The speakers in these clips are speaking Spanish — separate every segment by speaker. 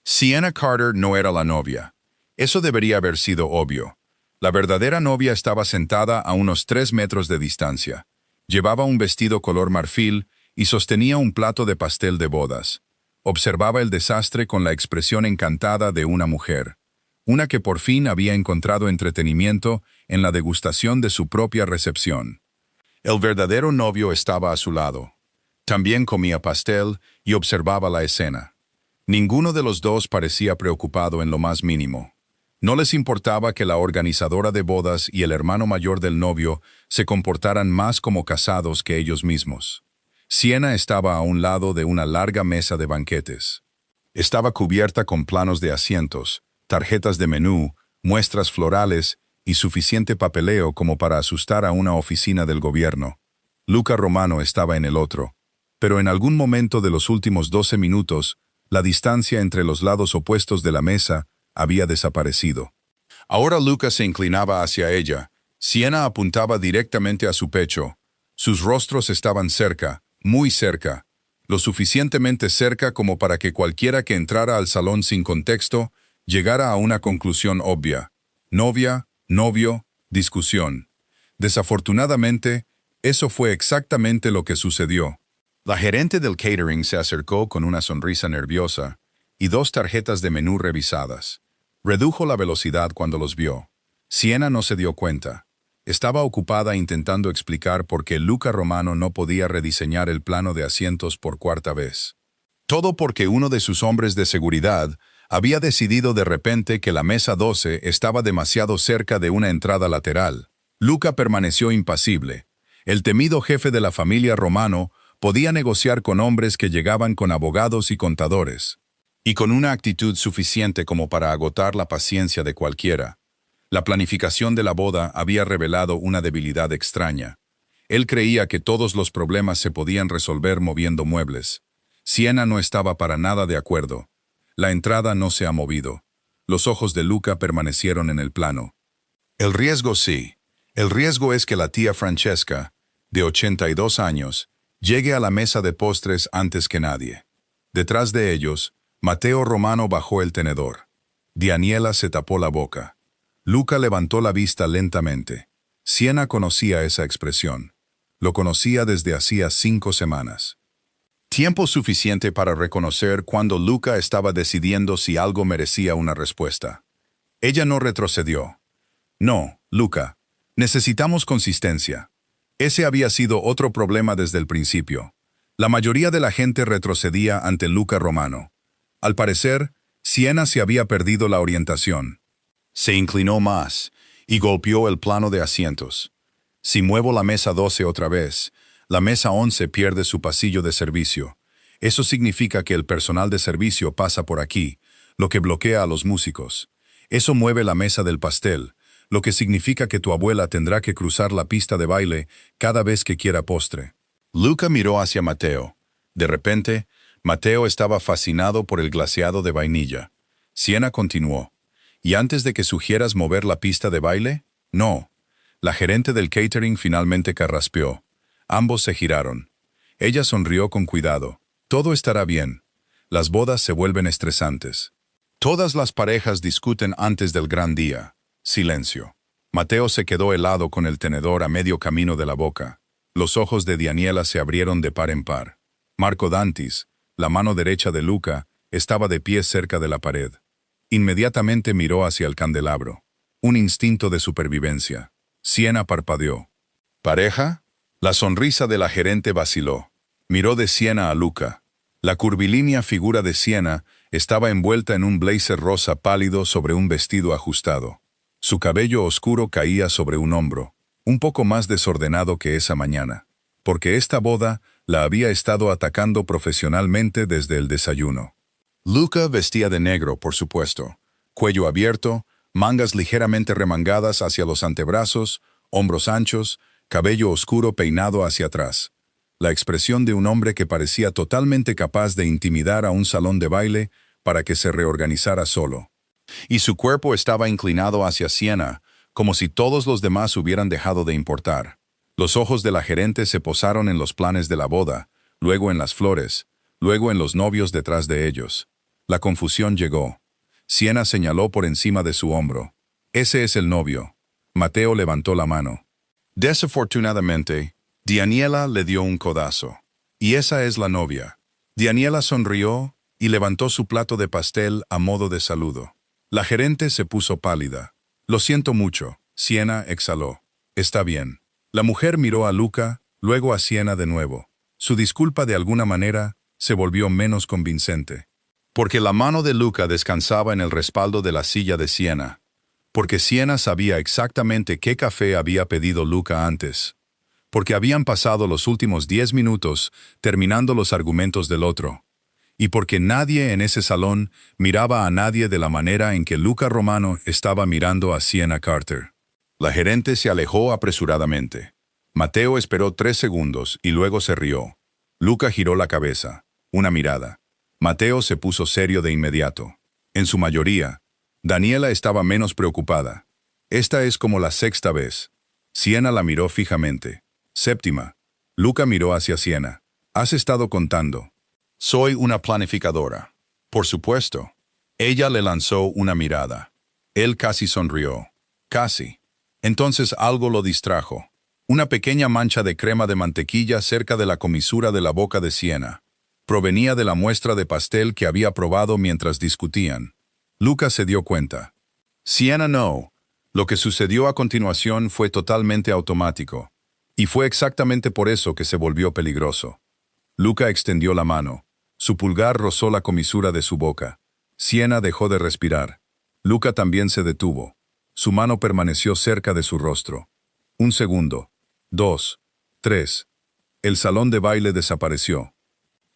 Speaker 1: Sienna Carter no era la novia. Eso debería haber sido obvio. La verdadera novia estaba sentada a unos 3 metros de distancia. Llevaba un vestido color marfil y sostenía un plato de pastel de bodas. Observaba el desastre con la expresión encantada de una mujer. Una que por fin había encontrado entretenimiento en la degustación de su propia recepción. El verdadero novio estaba a su lado. También comía pastel y observaba la escena. Ninguno de los dos parecía preocupado en lo más mínimo. No les importaba que la organizadora de bodas y el hermano mayor del novio se comportaran más como casados que ellos mismos. Sienna estaba a un lado de una larga mesa de banquetes. Estaba cubierta con planos de asientos, tarjetas de menú, muestras florales y suficiente papeleo como para asustar a una oficina del gobierno. Luca Romano estaba en el otro, pero en algún momento de los últimos 12 minutos, la distancia entre los lados opuestos de la mesa había desaparecido. Ahora Luca se inclinaba hacia ella. Sienna apuntaba directamente a su pecho. Sus rostros estaban cerca, muy cerca, lo suficientemente cerca como para que cualquiera que entrara al salón sin contexto llegara a una conclusión obvia. Novia, novio, discusión. Desafortunadamente, eso fue exactamente lo que sucedió. La gerente del catering se acercó con una sonrisa nerviosa y 2 tarjetas de menú revisadas. Redujo la velocidad cuando los vio. Sienna no se dio cuenta. Estaba ocupada intentando explicar por qué Luca Romano no podía rediseñar el plano de asientos por 4ª vez. Todo porque uno de sus hombres de seguridad había decidido de repente que la mesa 12 estaba demasiado cerca de una entrada lateral. Luca permaneció impasible. El temido jefe de la familia Romano podía negociar con hombres que llegaban con abogados y contadores, y con una actitud suficiente como para agotar la paciencia de cualquiera. La planificación de la boda había revelado una debilidad extraña. Él creía que todos los problemas se podían resolver moviendo muebles. Sienna no estaba para nada de acuerdo. La entrada no se ha movido. Los ojos de Luca permanecieron en el plano. El riesgo sí. El riesgo es que la tía Francesca, de 82 años, llegue a la mesa de postres antes que nadie. Detrás de ellos, Matteo Romano bajó el tenedor. Daniela se tapó la boca. Luca levantó la vista lentamente. Sienna conocía esa expresión. Lo conocía desde hacía 5 semanas. Tiempo suficiente para reconocer cuando Luca estaba decidiendo si algo merecía una respuesta. Ella no retrocedió. No, Luca, necesitamos consistencia. Ese había sido otro problema desde el principio. La mayoría de la gente retrocedía ante Luca Romano. Al parecer, Sienna se había perdido la orientación. Se inclinó más y golpeó el plano de asientos. Si muevo la mesa 12 otra vez, la mesa 11 pierde su pasillo de servicio. Eso significa que el personal de servicio pasa por aquí, lo que bloquea a los músicos. Eso mueve la mesa del pastel, lo que significa que tu abuela tendrá que cruzar la pista de baile cada vez que quiera postre. Luca miró hacia Matteo. De repente, Matteo estaba fascinado por el glaseado de vainilla. Sienna continuó. ¿Y antes de que sugieras mover la pista de baile? No. La gerente del catering finalmente carraspeó. Ambos se giraron. Ella sonrió con cuidado. Todo estará bien. Las bodas se vuelven estresantes. Todas las parejas discuten antes del gran día. Silencio. Matteo se quedó helado con el tenedor a medio camino de la boca. Los ojos de Daniela se abrieron de par en par. Marco Dantis, la mano derecha de Luca, estaba de pie cerca de la pared. Inmediatamente miró hacia el candelabro. Un instinto de supervivencia. Sienna parpadeó. ¿Pareja? La sonrisa de la gerente vaciló. Miró de Sienna a Luca. La curvilínea figura de Sienna estaba envuelta en un blazer rosa pálido sobre un vestido ajustado. Su cabello oscuro caía sobre un hombro, un poco más desordenado que esa mañana, porque esta boda la había estado atacando profesionalmente desde el desayuno. Luca vestía de negro, por supuesto. Cuello abierto, mangas ligeramente remangadas hacia los antebrazos, hombros anchos, cabello oscuro peinado hacia atrás. La expresión de un hombre que parecía totalmente capaz de intimidar a un salón de baile para que se reorganizara solo. Y su cuerpo estaba inclinado hacia Sienna, como si todos los demás hubieran dejado de importar. Los ojos de la gerente se posaron en los planes de la boda, luego en las flores, luego en los novios detrás de ellos. La confusión llegó. Siena señaló por encima de su hombro. Ese es el novio. Mateo levantó la mano. Desafortunadamente, Daniela le dio un codazo. Y esa es la novia. Daniela sonrió y levantó su plato de pastel a modo de saludo. La gerente se puso pálida. Lo siento mucho, Siena exhaló. Está bien. La mujer miró a Luca, luego a Siena de nuevo. Su disculpa de alguna manera se volvió menos convincente. Porque la mano de Luca descansaba en el respaldo de la silla de Siena. Porque Siena sabía exactamente qué café había pedido Luca antes. Porque habían pasado los últimos 10 minutos terminando los argumentos del otro. Y porque nadie en ese salón miraba a nadie de la manera en que Luca Romano estaba mirando a Siena Carter. La gerente se alejó apresuradamente. Mateo esperó 3 segundos y luego se rió. Luca giró la cabeza. Una mirada. Mateo se puso serio de inmediato. En su mayoría, Daniela estaba menos preocupada. Esta es como la 6ª vez. Siena la miró fijamente. 7ª. Luca miró hacia Siena. ¿Has estado contando? Soy una planificadora. Por supuesto. Ella le lanzó una mirada. Él casi sonrió. Casi. Entonces algo lo distrajo. Una pequeña mancha de crema de mantequilla cerca de la comisura de la boca de Siena. Provenía de la muestra de pastel que había probado mientras discutían. Luca se dio cuenta. Siena no. Lo que sucedió a continuación fue totalmente automático. Y fue exactamente por eso que se volvió peligroso. Luca extendió la mano. Su pulgar rozó la comisura de su boca. Siena dejó de respirar. Luca también se detuvo. Su mano permaneció cerca de su rostro. 1 segundo. 2. 3. El salón de baile desapareció.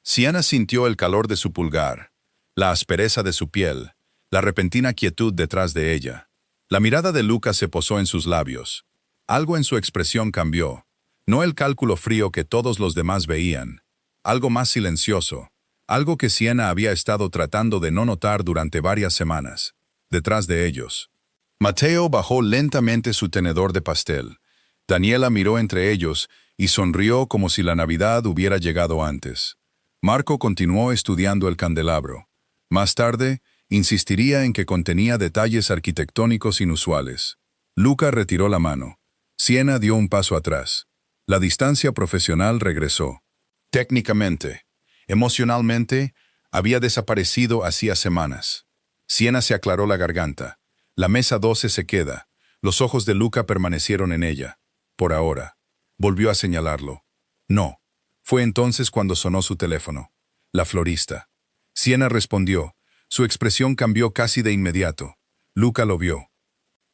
Speaker 1: Siena sintió el calor de su pulgar, la aspereza de su piel, la repentina quietud detrás de ella. La mirada de Luca se posó en sus labios. Algo en su expresión cambió. No el cálculo frío que todos los demás veían. Algo más silencioso. Algo que Siena había estado tratando de no notar durante varias semanas. Detrás de ellos. Mateo bajó lentamente su tenedor de pastel. Daniela miró entre ellos y sonrió como si la Navidad hubiera llegado antes. Marco continuó estudiando el candelabro. Más tarde, insistiría en que contenía detalles arquitectónicos inusuales. Luca retiró la mano. Siena dio un paso atrás. La distancia profesional regresó. Técnicamente, emocionalmente, había desaparecido hacía semanas. Siena se aclaró la garganta. La mesa 12 se queda. Los ojos de Luca permanecieron en ella. Por ahora. Volvió a señalarlo. No. Fue entonces cuando sonó su teléfono. La florista. Siena respondió. Su expresión cambió casi de inmediato. Luca lo vio.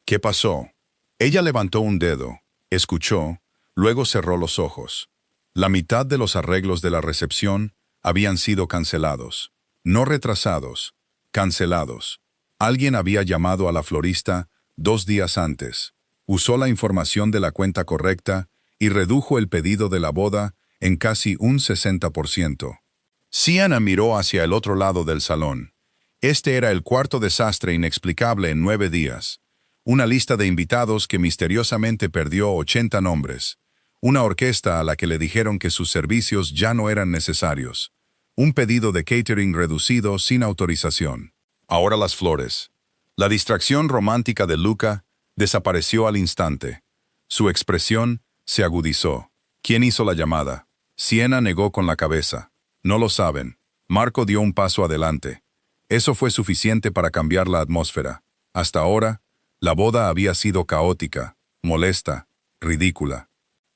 Speaker 1: ¿Qué pasó? Ella levantó un dedo, escuchó, luego cerró los ojos. La mitad de los arreglos de la recepción habían sido cancelados. No retrasados, cancelados. Alguien había llamado a la florista 2 días antes. Usó la información de la cuenta correcta y redujo el pedido de la boda en casi un 60%. Siena miró hacia el otro lado del salón. Este era el cuarto desastre inexplicable en 9 días. Una lista de invitados que misteriosamente perdió 80 nombres. Una orquesta a la que le dijeron que sus servicios ya no eran necesarios. Un pedido de catering reducido sin autorización. Ahora las flores. La distracción romántica de Luca desapareció al instante. Su expresión se agudizó. ¿Quién hizo la llamada? Siena negó con la cabeza. No lo saben. Marco dio un paso adelante. Eso fue suficiente para cambiar la atmósfera. Hasta ahora, la boda había sido caótica, molesta, ridícula.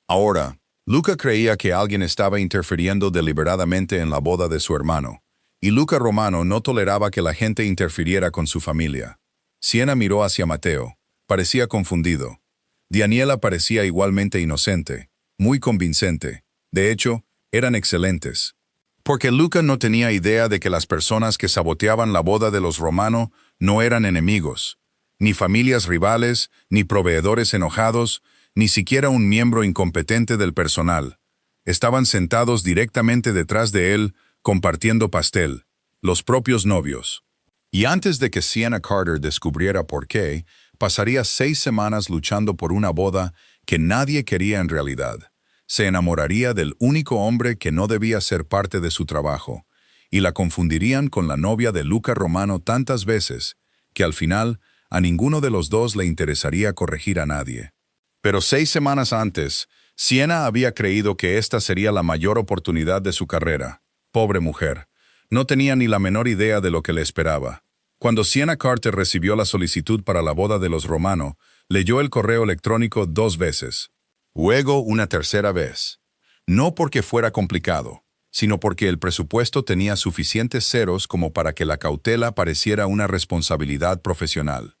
Speaker 1: Ahora, Luca creía que alguien estaba interfiriendo deliberadamente en la boda de su hermano, y Luca Romano no toleraba que la gente interfiriera con su familia. Siena miró hacia Mateo. Parecía confundido. Daniela parecía igualmente inocente, muy convincente. De hecho, eran excelentes. Porque Luca no tenía idea de que las personas que saboteaban la boda de los Romano no eran enemigos, ni familias rivales, ni proveedores enojados, ni siquiera un miembro incompetente del personal. Estaban sentados directamente detrás de él, compartiendo pastel, los propios novios. Y antes de que Siena Carter descubriera por qué, pasaría 6 semanas luchando por una boda que nadie quería en realidad. Se enamoraría del único hombre que no debía ser parte de su trabajo, y la confundirían con la novia de Luca Romano tantas veces que al final a ninguno de los dos le interesaría corregir a nadie. Pero 6 semanas antes, Sienna había creído que esta sería la mayor oportunidad de su carrera. Pobre mujer, no tenía ni la menor idea de lo que le esperaba. Cuando Sienna Carter recibió la solicitud para la boda de los Romano, leyó el correo electrónico 2 veces. Luego una tercera vez. No porque fuera complicado, sino porque el presupuesto tenía suficientes ceros como para que la cautela pareciera una responsabilidad profesional.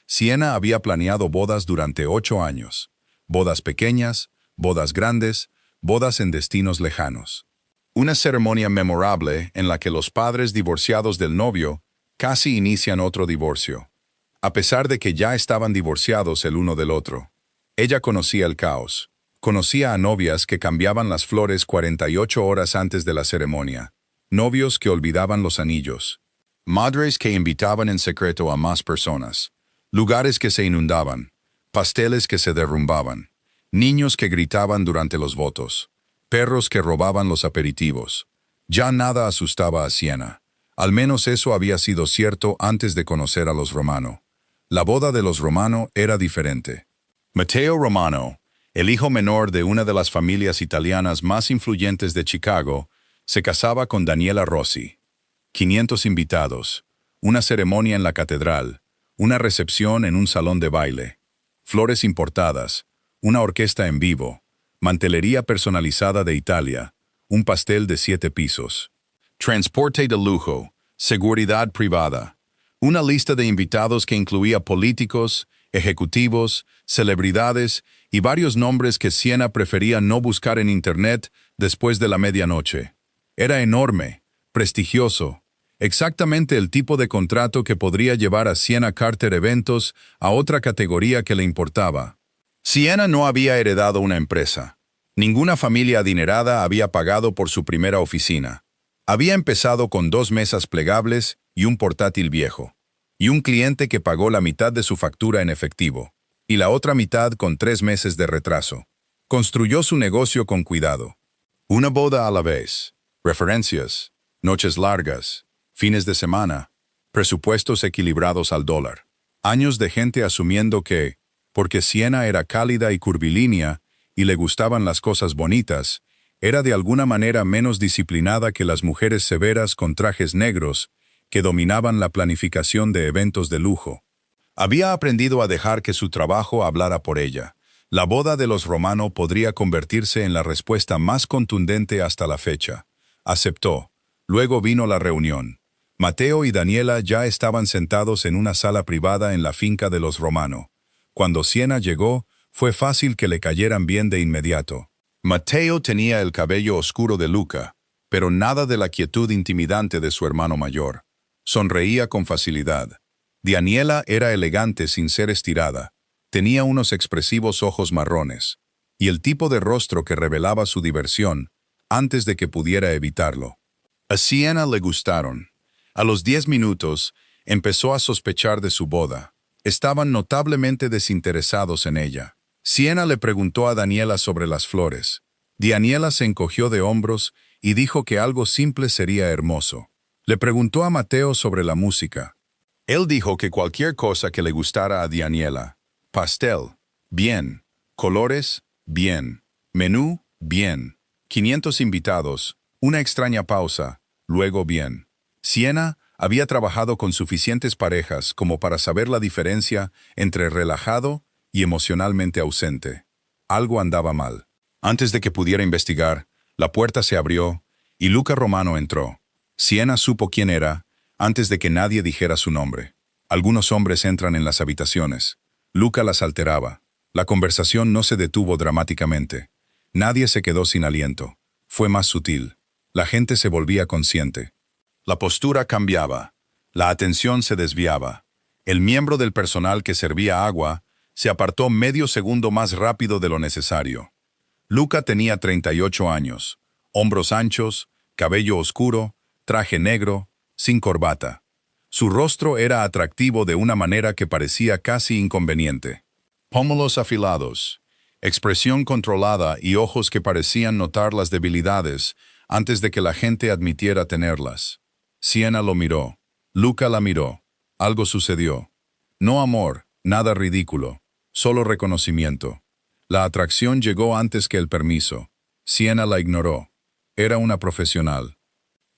Speaker 1: Sienna había planeado bodas durante 8 años. Bodas pequeñas, bodas grandes, bodas en destinos lejanos. Una ceremonia memorable en la que los padres divorciados del novio casi inician otro divorcio, a pesar de que ya estaban divorciados el uno del otro. Ella conocía el caos. Conocía a novias que cambiaban las flores 48 horas antes de la ceremonia, novios que olvidaban los anillos, madres que invitaban en secreto a más personas, lugares que se inundaban, pasteles que se derrumbaban, niños que gritaban durante los votos, perros que robaban los aperitivos. Ya nada asustaba a Sienna. Al menos eso había sido cierto antes de conocer a los Romano. La boda de los Romano era diferente. Matteo Romano, el hijo menor de una de las familias italianas más influyentes de Chicago, se casaba con Daniela Rossi. 500 invitados, una ceremonia en la catedral, una recepción en un salón de baile, flores importadas, una orquesta en vivo, mantelería personalizada de Italia, un pastel de 7 pisos, transporte de lujo, seguridad privada, una lista de invitados que incluía políticos, ejecutivos, celebridades y varios nombres que Sienna prefería no buscar en Internet después de la medianoche. Era enorme, prestigioso, exactamente el tipo de contrato que podría llevar a Sienna Carter Eventos a otra categoría que le importaba. Sienna no había heredado una empresa. Ninguna familia adinerada había pagado por su primera oficina. Había empezado con 2 mesas plegables y un portátil viejo, y un cliente que pagó la mitad de su factura en efectivo, y la otra mitad con 3 meses de retraso. Construyó su negocio con cuidado. Una boda a la vez, referencias, noches largas, fines de semana, presupuestos equilibrados al dólar. Años de gente asumiendo que, porque Sienna era cálida y curvilínea y le gustaban las cosas bonitas, era de alguna manera menos disciplinada que las mujeres severas con trajes negros que dominaban la planificación de eventos de lujo. Había aprendido a dejar que su trabajo hablara por ella. La boda de los Romano podría convertirse en la respuesta más contundente hasta la fecha. Aceptó. Luego vino la reunión. Matteo y Daniela ya estaban sentados en una sala privada en la finca de los Romano. Cuando Sienna llegó, fue fácil que le cayeran bien de inmediato. Matteo tenía el cabello oscuro de Luca, pero nada de la quietud intimidante de su hermano mayor. Sonreía con facilidad. Daniela era elegante sin ser estirada. Tenía unos expresivos ojos marrones, y el tipo de rostro que revelaba su diversión, antes de que pudiera evitarlo. A Sienna le gustaron. A los 10 minutos, empezó a sospechar de su boda. Estaban notablemente desinteresados en ella. Sienna le preguntó a Daniela sobre las flores. Daniela se encogió de hombros y dijo que algo simple sería hermoso. Le preguntó a Matteo sobre la música. Él dijo que cualquier cosa que le gustara a Daniela. Pastel, bien. Colores, bien. Menú, bien. 500 invitados, una extraña pausa, luego bien. Sienna había trabajado con suficientes parejas como para saber la diferencia entre relajado y emocionalmente ausente. Algo andaba mal. Antes de que pudiera investigar, la puerta se abrió y Luca Romano entró. Sienna supo quién era antes de que nadie dijera su nombre. Algunos hombres entran en las habitaciones. Luca las alteraba. La conversación no se detuvo dramáticamente. Nadie se quedó sin aliento. Fue más sutil. La gente se volvía consciente. La postura cambiaba. La atención se desviaba. El miembro del personal que servía agua se apartó medio segundo más rápido de lo necesario. Luca tenía 38 años, hombros anchos, cabello oscuro, traje negro, sin corbata. Su rostro era atractivo de una manera que parecía casi inconveniente. Pómulos afilados, expresión controlada y ojos que parecían notar las debilidades, antes de que la gente admitiera tenerlas. Siena lo miró. Luca la miró. Algo sucedió. No amor, nada ridículo, solo reconocimiento. La atracción llegó antes que el permiso. Siena la ignoró. Era una profesional.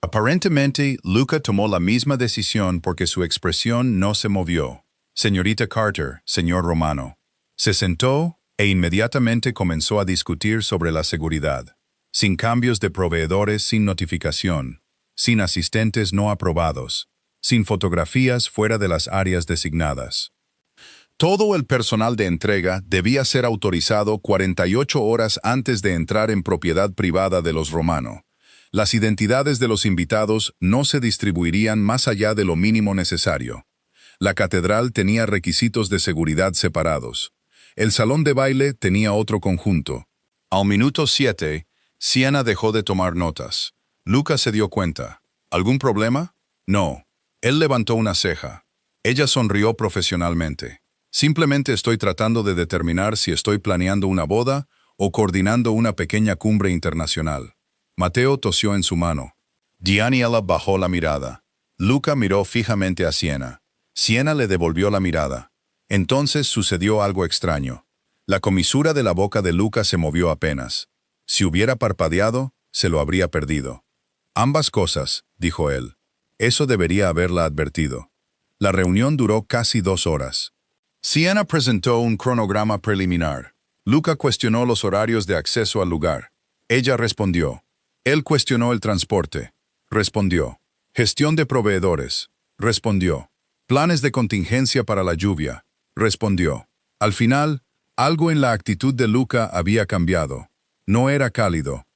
Speaker 1: Aparentemente, Luca tomó la misma decisión porque su expresión no se movió. Señorita Carter, señor Romano. Se sentó e inmediatamente comenzó a discutir sobre la seguridad. Sin cambios de proveedores, sin notificación, sin asistentes no aprobados, sin fotografías fuera de las áreas designadas. Todo el personal de entrega debía ser autorizado 48 horas antes de entrar en propiedad privada de los Romano. Las identidades de los invitados no se distribuirían más allá de lo mínimo necesario. La catedral tenía requisitos de seguridad separados. El salón de baile tenía otro conjunto. Al minuto 7, Siena dejó de tomar notas. Luca se dio cuenta. ¿Algún problema? No. Él levantó una ceja. Ella sonrió profesionalmente. Simplemente estoy tratando de determinar si estoy planeando una boda o coordinando una pequeña cumbre internacional. Matteo tosió en su mano. Daniela bajó la mirada. Luca miró fijamente a Siena. Siena le devolvió la mirada. Entonces sucedió algo extraño. La comisura de la boca de Luca se movió apenas. Si hubiera parpadeado, se lo habría perdido. Ambas cosas, dijo él. Eso debería haberla advertido. La reunión duró casi 2 horas. Siena presentó un cronograma preliminar. Luca cuestionó los horarios de acceso al lugar. Ella respondió. Él cuestionó el transporte. Respondió. Gestión de proveedores. Respondió. Planes de contingencia para la lluvia. Respondió. Al final, algo en la actitud de Luca había cambiado. No era cálido.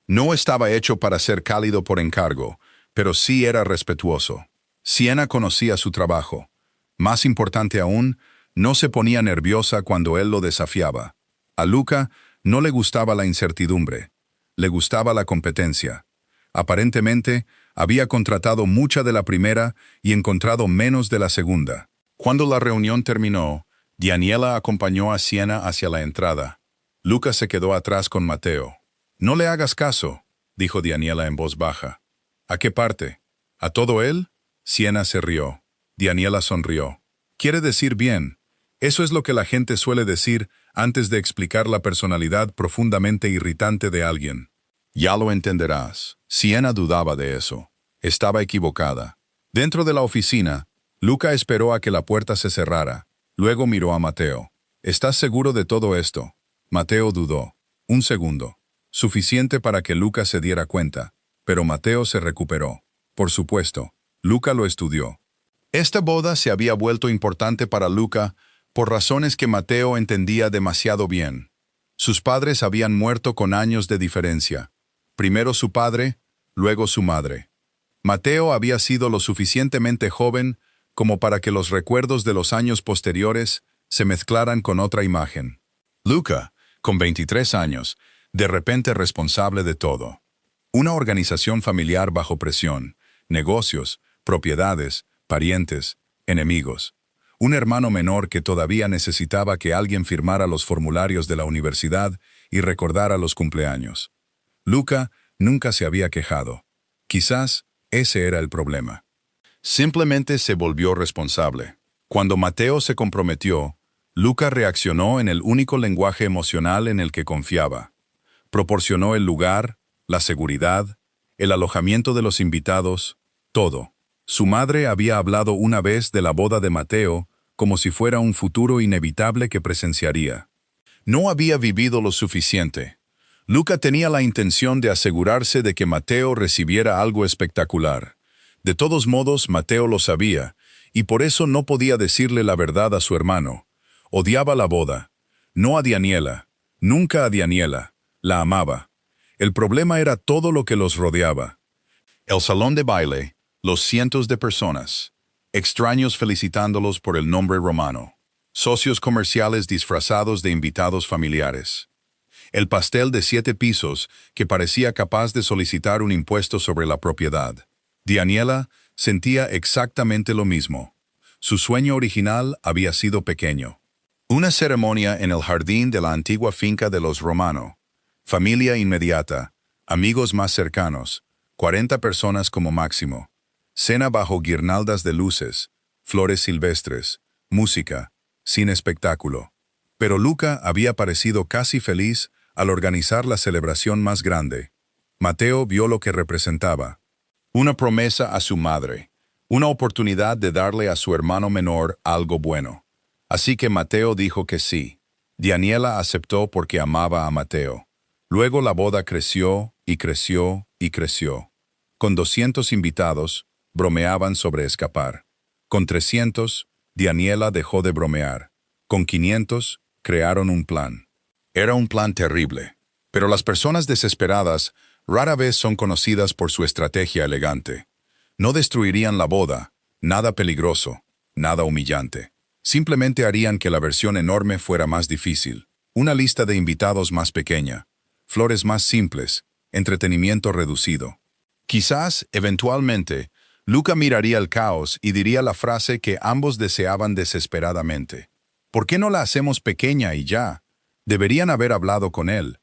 Speaker 1: No estaba hecho para ser cálido por encargo, pero sí era respetuoso. Siena conocía su trabajo. Más importante aún, no se ponía nerviosa cuando él lo desafiaba. A Luca no le gustaba la incertidumbre. Le gustaba la competencia. Aparentemente, había contratado mucha de la primera y encontrado menos de la segunda. Cuando la reunión terminó, Daniela acompañó a Siena hacia la entrada. Luca se quedó atrás con Matteo. «No le hagas caso», dijo Daniela en voz baja. «¿A qué parte? ¿A todo él?» Siena se rió. Daniela sonrió. «Quiere decir bien. Eso es lo que la gente suele decir antes de explicar la personalidad profundamente irritante de alguien. Ya lo entenderás». Siena dudaba de eso. Estaba equivocada. Dentro de la oficina, Luca esperó a que la puerta se cerrara. Luego miró a Matteo. «¿Estás seguro de todo esto?» Matteo dudó. 1 segundo. Suficiente para que Luca se diera cuenta. Pero Matteo se recuperó. Por supuesto, Luca lo estudió. Esta boda se había vuelto importante para Luca por razones que Matteo entendía demasiado bien. Sus padres habían muerto con años de diferencia. Primero su padre, luego su madre. Matteo había sido lo suficientemente joven como para que los recuerdos de los años posteriores se mezclaran con otra imagen. Luca, con 23 años, de repente responsable de todo. Una organización familiar bajo presión, negocios, propiedades, parientes, enemigos. Un hermano menor que todavía necesitaba que alguien firmara los formularios de la universidad y recordara los cumpleaños. Luca nunca se había quejado. Quizás ese era el problema. Simplemente se volvió responsable. Cuando Matteo se comprometió, Luca reaccionó en el único lenguaje emocional en el que confiaba. Proporcionó el lugar, la seguridad, el alojamiento de los invitados, todo. Su madre había hablado una vez de la boda de Matteo como si fuera un futuro inevitable que presenciaría. No había vivido lo suficiente. Luca tenía la intención de asegurarse de que Matteo recibiera algo espectacular. De todos modos, Matteo lo sabía, y por eso no podía decirle la verdad a su hermano. Odiaba la boda. No a Daniela. Nunca a Daniela. La amaba. El problema era todo lo que los rodeaba. El salón de baile, los cientos de personas, extraños felicitándolos por el nombre romano, socios comerciales disfrazados de invitados familiares. El pastel de 7 pisos que parecía capaz de solicitar un impuesto sobre la propiedad. Daniela sentía exactamente lo mismo. Su sueño original había sido pequeño. Una ceremonia en el jardín de la antigua finca de los Romano. Familia inmediata, Amigos más cercanos, 40 personas como máximo. Cena bajo guirnaldas de luces, flores silvestres, música, sin espectáculo. Pero Luca había parecido casi feliz al organizar la celebración más grande. Mateo vio lo que representaba. Una promesa a su madre, una oportunidad de darle a su hermano menor algo bueno. Así que Mateo dijo que sí. Daniela aceptó porque amaba a Mateo. Luego la boda creció y creció y creció. Con 200 invitados, bromeaban sobre escapar. Con 300, Daniela dejó de bromear. Con 500, crearon un plan. Era un plan terrible. Pero las personas desesperadas rara vez son conocidas por su estrategia elegante. No destruirían la boda, nada peligroso, nada humillante. Simplemente harían que la versión enorme fuera más difícil. Una lista de invitados más pequeña. Flores más simples, entretenimiento reducido. Quizás, eventualmente, Luca miraría el caos y diría la frase que ambos deseaban desesperadamente. ¿Por qué no la hacemos pequeña y ya? Deberían haber hablado con él.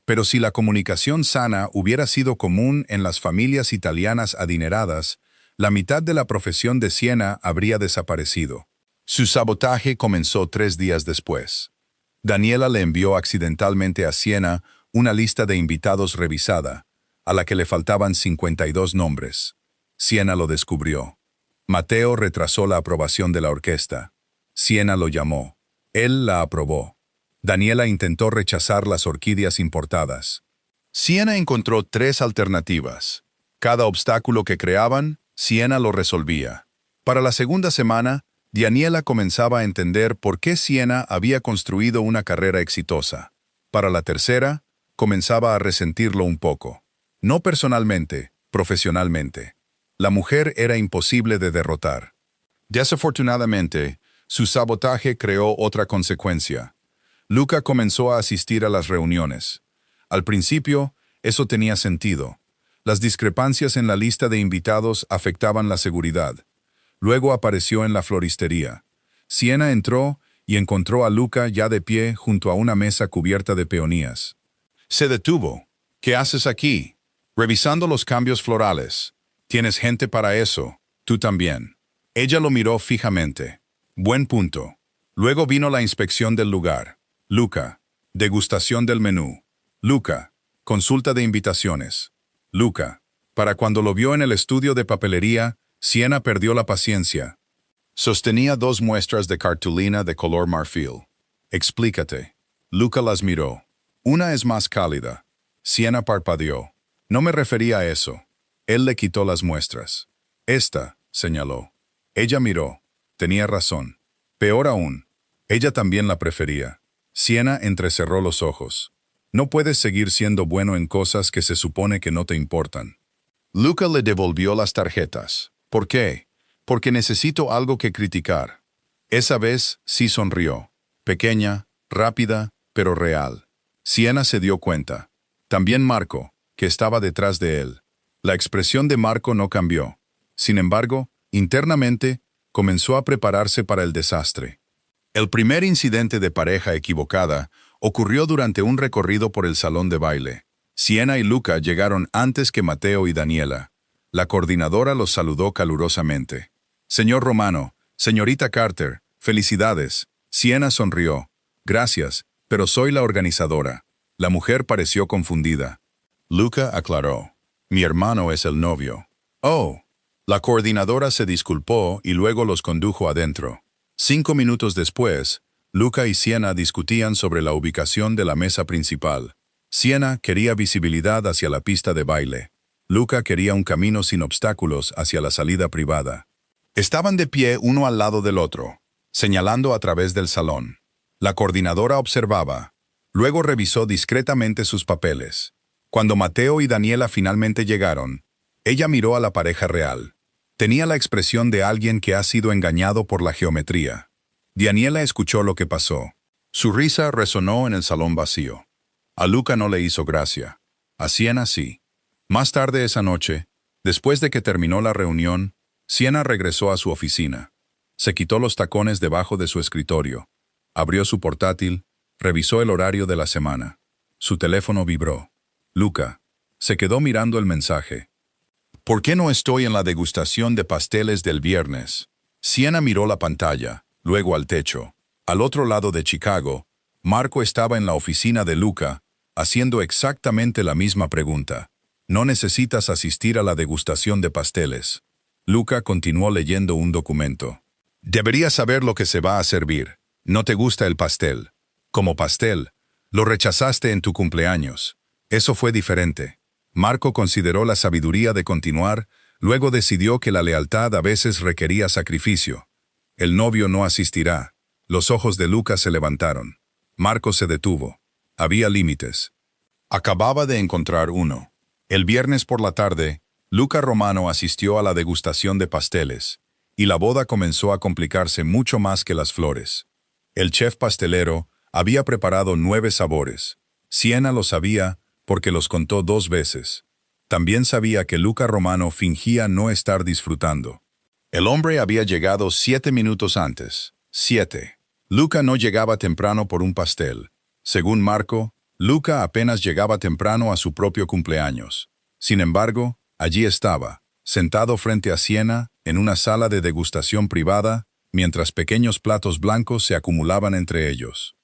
Speaker 1: Pero si la comunicación sana hubiera sido común en las familias italianas adineradas, la mitad de la profesión de Siena habría desaparecido. Su sabotaje comenzó 3 días después. Daniela le envió accidentalmente a Siena una lista de invitados revisada, a la que le faltaban 52 nombres. Siena lo descubrió. Mateo retrasó la aprobación de la orquesta. Siena lo llamó. Él la aprobó. Daniela intentó rechazar las orquídeas importadas. Siena encontró 3 alternativas. Cada obstáculo que creaban, Siena lo resolvía. Para la segunda semana, Daniela comenzaba a entender por qué Siena había construido una carrera exitosa. Para la tercera, comenzaba a resentirlo un poco. No personalmente, profesionalmente. La mujer era imposible de derrotar. Desafortunadamente, su sabotaje creó otra consecuencia. Luca comenzó a asistir a las reuniones. Al principio, eso tenía sentido. Las discrepancias en la lista de invitados afectaban la seguridad. Luego apareció en la floristería. Siena entró y encontró a Luca ya de pie junto a una mesa cubierta de peonías. Se detuvo. ¿Qué haces aquí? Revisando los cambios florales. Tienes gente para eso. Tú también. Ella lo miró fijamente. Buen punto. Luego vino la inspección del lugar. Luca. Degustación del menú. Luca. Consulta de invitaciones. Luca. Para cuando lo vio en el estudio de papelería, Siena perdió la paciencia. Sostenía 2 muestras de cartulina de color marfil. Explícate. Luca las miró. Una es más cálida. Siena parpadeó. No me refería a eso. Él le quitó las muestras. Esta, señaló. Ella miró. Tenía razón. Peor aún. Ella también la prefería. Siena entrecerró los ojos. No puedes seguir siendo bueno en cosas que se supone que no te importan. Luca le devolvió las tarjetas. ¿Por qué? Porque necesito algo que criticar. Esa vez sí sonrió. Pequeña, rápida, pero real. Siena se dio cuenta. También Marco, que estaba detrás de él. La expresión de Marco no cambió. Sin embargo, internamente, comenzó a prepararse para el desastre. El primer incidente de pareja equivocada ocurrió durante un recorrido por el salón de baile. Siena y Luca llegaron antes que Mateo y Daniela. La coordinadora los saludó calurosamente. Señor Romano, señorita Carter, felicidades. Siena sonrió. Gracias, pero soy la organizadora. La mujer pareció confundida. Luca aclaró. Mi hermano es el novio. Oh. La coordinadora se disculpó y luego los condujo adentro. 5 minutos después, Luca y Siena discutían sobre la ubicación de la mesa principal. Siena quería visibilidad hacia la pista de baile. Luca quería un camino sin obstáculos hacia la salida privada. Estaban de pie uno al lado del otro, señalando a través del salón. La coordinadora observaba. Luego revisó discretamente sus papeles. Cuando Mateo y Daniela finalmente llegaron, ella miró a la pareja real. Tenía la expresión de alguien que ha sido engañado por la geometría. Daniela escuchó lo que pasó. Su risa resonó en el salón vacío. A Luca no le hizo gracia. A Siena sí. Más tarde esa noche, después de que terminó la reunión, Siena regresó a su oficina. Se quitó los tacones debajo de su escritorio. Abrió su portátil, revisó el horario de la semana. Su teléfono vibró. Luca. Se quedó mirando el mensaje. ¿Por qué no estoy en la degustación de pasteles del viernes? Sienna miró la pantalla, luego al techo. Al otro lado de Chicago, Marco estaba en la oficina de Luca, haciendo exactamente la misma pregunta. No necesitas asistir a la degustación de pasteles. Luca continuó leyendo un documento. Deberías saber lo que se va a servir. No te gusta el pastel. Como pastel, lo rechazaste en tu cumpleaños. Eso fue diferente. Marco consideró la sabiduría de continuar, luego decidió que la lealtad a veces requería sacrificio. El novio no asistirá. Los ojos de Luca se levantaron. Marco se detuvo. Había límites. Acababa de encontrar uno. El viernes por la tarde, Luca Romano asistió a la degustación de pasteles, y la boda comenzó a complicarse mucho más que las flores. El chef pastelero había preparado 9 sabores. Sienna lo sabía porque los contó 2 veces. También sabía que Luca Romano fingía no estar disfrutando. El hombre había llegado 7 minutos antes. 7. Luca no llegaba temprano por un pastel. Según Marco, Luca apenas llegaba temprano a su propio cumpleaños. Sin embargo, allí estaba, sentado frente a Sienna, en una sala de degustación privada, mientras pequeños platos blancos se acumulaban entre ellos.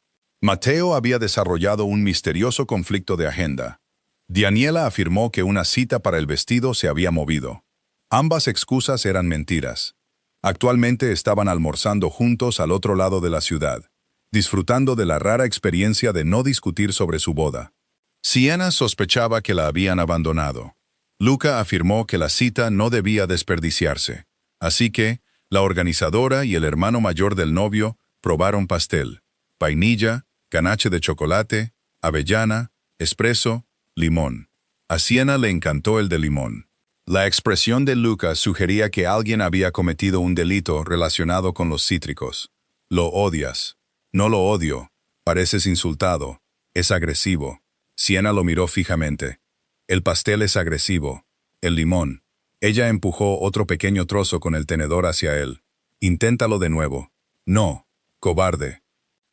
Speaker 1: Mateo había desarrollado un misterioso conflicto de agenda. Daniela afirmó que una cita para el vestido se había movido. Ambas excusas eran mentiras. Actualmente estaban almorzando juntos al otro lado de la ciudad, disfrutando de la rara experiencia de no discutir sobre su boda. Sienna sospechaba que la habían abandonado. Luca afirmó que la cita no debía desperdiciarse, así que la organizadora y el hermano mayor del novio probaron pastel, vainilla, ganache de chocolate, avellana, espresso, limón. A Sienna le encantó el de limón. La expresión de Luca sugería que alguien había cometido un delito relacionado con los cítricos. Lo odias. No lo odio. Pareces insultado. Es agresivo. Sienna lo miró fijamente. El pastel es agresivo. El limón. Ella empujó otro pequeño trozo con el tenedor hacia él. Inténtalo de nuevo. No. Cobarde.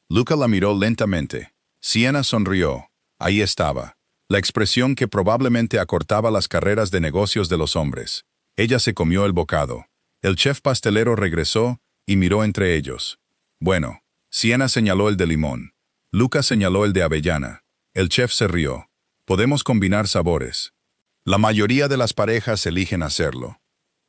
Speaker 1: Luca la miró lentamente. Sienna sonrió. Ahí estaba. La expresión que probablemente acortaba las carreras de negocios de los hombres. Ella se comió el bocado. El chef pastelero regresó y miró entre ellos. Bueno, Sienna señaló el de limón. Luca señaló el de avellana. El chef se rió. Podemos combinar sabores. La mayoría de las parejas eligen hacerlo.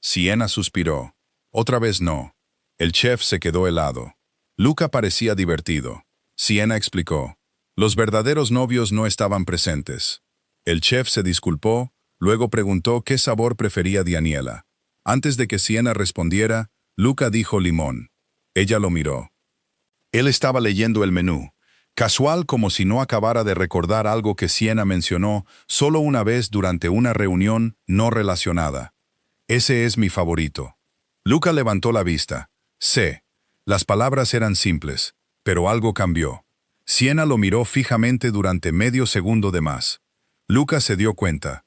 Speaker 1: Sienna suspiró. Otra vez no. El chef se quedó helado. Luca parecía divertido. Sienna explicó. Los verdaderos novios no estaban presentes. El chef se disculpó, luego preguntó qué sabor prefería Daniela. Antes de que Sienna respondiera, Luca dijo limón. Ella lo miró. Él estaba leyendo el menú, casual como si no acabara de recordar algo que Sienna mencionó solo una vez durante una reunión no relacionada. Ese es mi favorito. Luca levantó la vista. Sé. Las palabras eran simples, pero algo cambió. Sienna lo miró fijamente durante medio segundo de más. Luca se dio cuenta.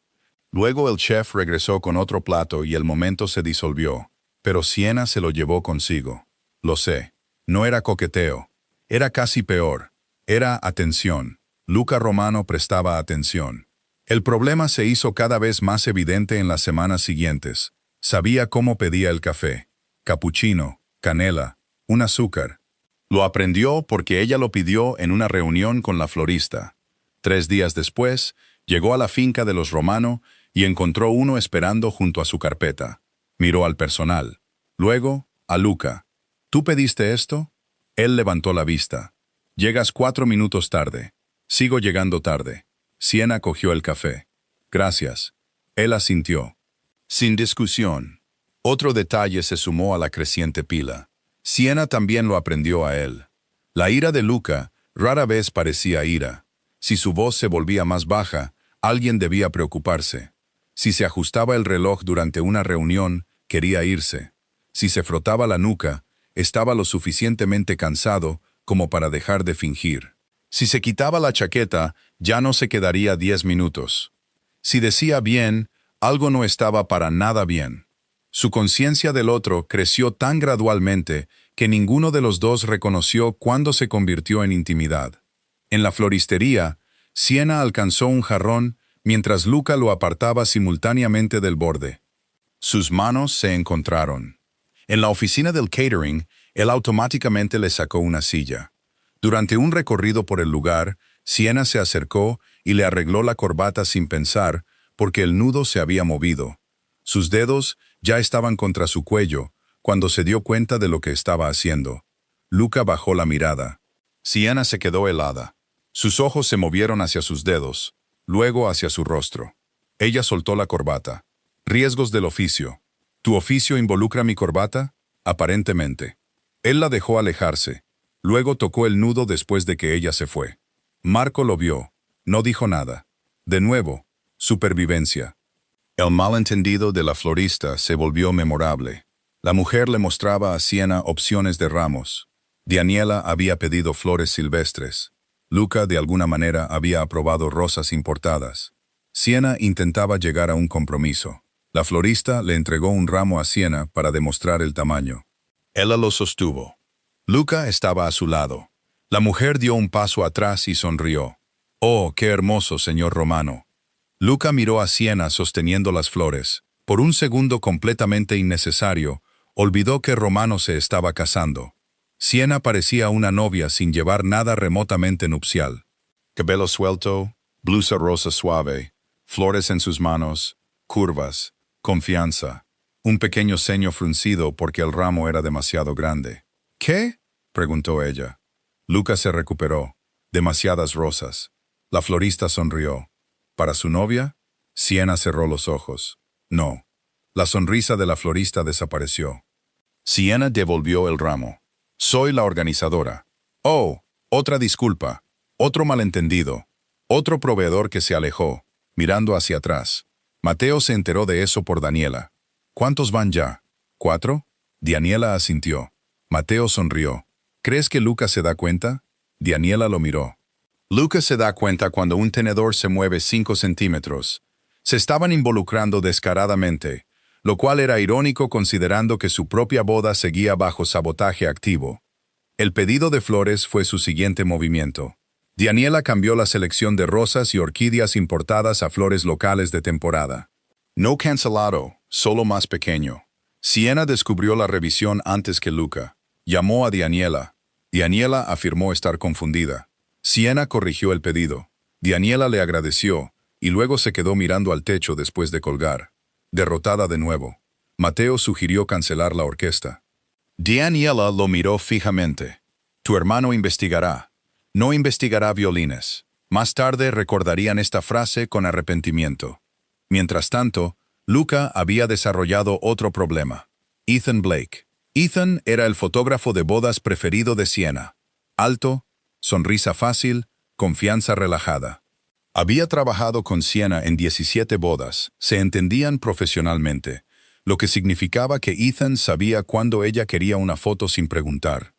Speaker 1: Luego el chef regresó con otro plato y el momento se disolvió, pero Sienna se lo llevó consigo. Lo sé. No era coqueteo. Era casi peor. Era atención. Luca Romano prestaba atención. El problema se hizo cada vez más evidente en las semanas siguientes. Sabía cómo pedía el café. Capuchino, canela, un azúcar. Lo aprendió porque ella lo pidió en una reunión con la florista. 3 días después, llegó a la finca de los Romano y encontró uno esperando junto a su carpeta. Miró al personal. Luego, a Luca. ¿Tú pediste esto? Él levantó la vista. Llegas 4 minutos tarde. Sigo llegando tarde. Sienna cogió el café. Gracias. Él asintió. Sin discusión. Otro detalle se sumó a la creciente pila. Sienna también lo aprendió a él. La ira de Luca rara vez parecía ira. Si su voz se volvía más baja, alguien debía preocuparse. Si se ajustaba el reloj durante una reunión, quería irse. Si se frotaba la nuca, estaba lo suficientemente cansado como para dejar de fingir. Si se quitaba la chaqueta, ya no se quedaría 10 minutos. Si decía bien, algo no estaba para nada bien. Su conciencia del otro creció tan gradualmente que ninguno de los dos reconoció cuándo se convirtió en intimidad. En la floristería, Sienna alcanzó un jarrón mientras Luca lo apartaba simultáneamente del borde. Sus manos se encontraron. En la oficina del catering, él automáticamente le sacó una silla. Durante un recorrido por el lugar, Sienna se acercó y le arregló la corbata sin pensar, porque el nudo se había movido. Sus dedos ya estaban contra su cuello, cuando se dio cuenta de lo que estaba haciendo. Luca bajó la mirada. Sienna se quedó helada. Sus ojos se movieron hacia sus dedos, luego hacia su rostro. Ella soltó la corbata. Riesgos del oficio. ¿Tu oficio involucra mi corbata? Aparentemente. Él la dejó alejarse. Luego tocó el nudo después de que ella se fue. Marco lo vio. No dijo nada. De nuevo, supervivencia. El malentendido de la florista se volvió memorable. La mujer le mostraba a Sienna opciones de ramos. Daniela había pedido flores silvestres. Luca, de alguna manera, había aprobado rosas importadas. Sienna intentaba llegar a un compromiso. La florista le entregó un ramo a Sienna para demostrar el tamaño. Ella lo sostuvo. Luca estaba a su lado. La mujer dio un paso atrás y sonrió. «Oh, qué hermoso, señor Romano». Luca miró a Sienna sosteniendo las flores. Por un segundo completamente innecesario, olvidó que Romano se estaba casando. Sienna parecía una novia sin llevar nada remotamente nupcial. Cabello suelto, blusa rosa suave, flores en sus manos, curvas, confianza. Un pequeño ceño fruncido porque el ramo era demasiado grande. «¿Qué?», preguntó ella. Luca se recuperó. Demasiadas rosas. La florista sonrió. ¿Para su novia? Sienna cerró los ojos. No. La sonrisa de la florista desapareció. Sienna devolvió el ramo. «Soy la organizadora». «Oh, otra disculpa. Otro malentendido. Otro proveedor que se alejó», mirando hacia atrás. Mateo se enteró de eso por Daniela. «¿Cuántos van ya?» «¿4?» Daniela asintió. Mateo sonrió. «¿Crees que Lucas se da cuenta?» Daniela lo miró. Lucas se da cuenta cuando un tenedor se mueve 5 centímetros. Se estaban involucrando descaradamente, lo cual era irónico considerando que su propia boda seguía bajo sabotaje activo. El pedido de flores fue su siguiente movimiento. Daniela cambió la selección de rosas y orquídeas importadas a flores locales de temporada. No cancelado, solo más pequeño. Sienna descubrió la revisión antes que Luca. Llamó a Daniela. Daniela afirmó estar confundida. Sienna corrigió el pedido. Daniela le agradeció, y luego se quedó mirando al techo después de colgar. Derrotada de nuevo. Mateo sugirió cancelar la orquesta. Daniela lo miró fijamente. «Tu hermano investigará. No investigará violines». Más tarde recordarían esta frase con arrepentimiento. Mientras tanto, Luca había desarrollado otro problema. Ethan Blake. Ethan era el fotógrafo de bodas preferido de Sienna. Alto, sonrisa fácil, confianza relajada. Había trabajado con Sienna en 17 bodas, se entendían profesionalmente, lo que significaba que Ethan sabía cuándo ella quería una foto sin preguntar.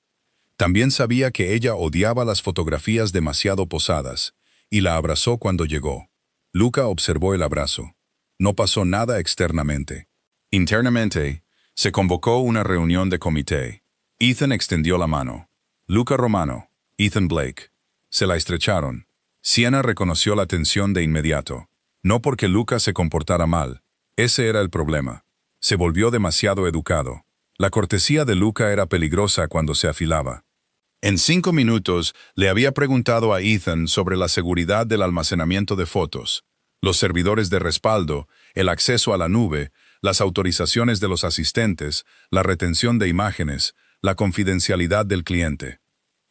Speaker 1: También sabía que ella odiaba las fotografías demasiado posadas, y la abrazó cuando llegó. Luca observó el abrazo. No pasó nada externamente. Internamente, se convocó una reunión de comité. Ethan extendió la mano. Luca Romano, Ethan Blake. Se la estrecharon. Sienna reconoció la tensión de inmediato. No porque Luca se comportara mal. Ese era el problema. Se volvió demasiado educado. La cortesía de Luca era peligrosa cuando se afilaba. En 5 minutos le había preguntado a Ethan sobre la seguridad del almacenamiento de fotos, los servidores de respaldo, el acceso a la nube, las autorizaciones de los asistentes, la retención de imágenes, la confidencialidad del cliente.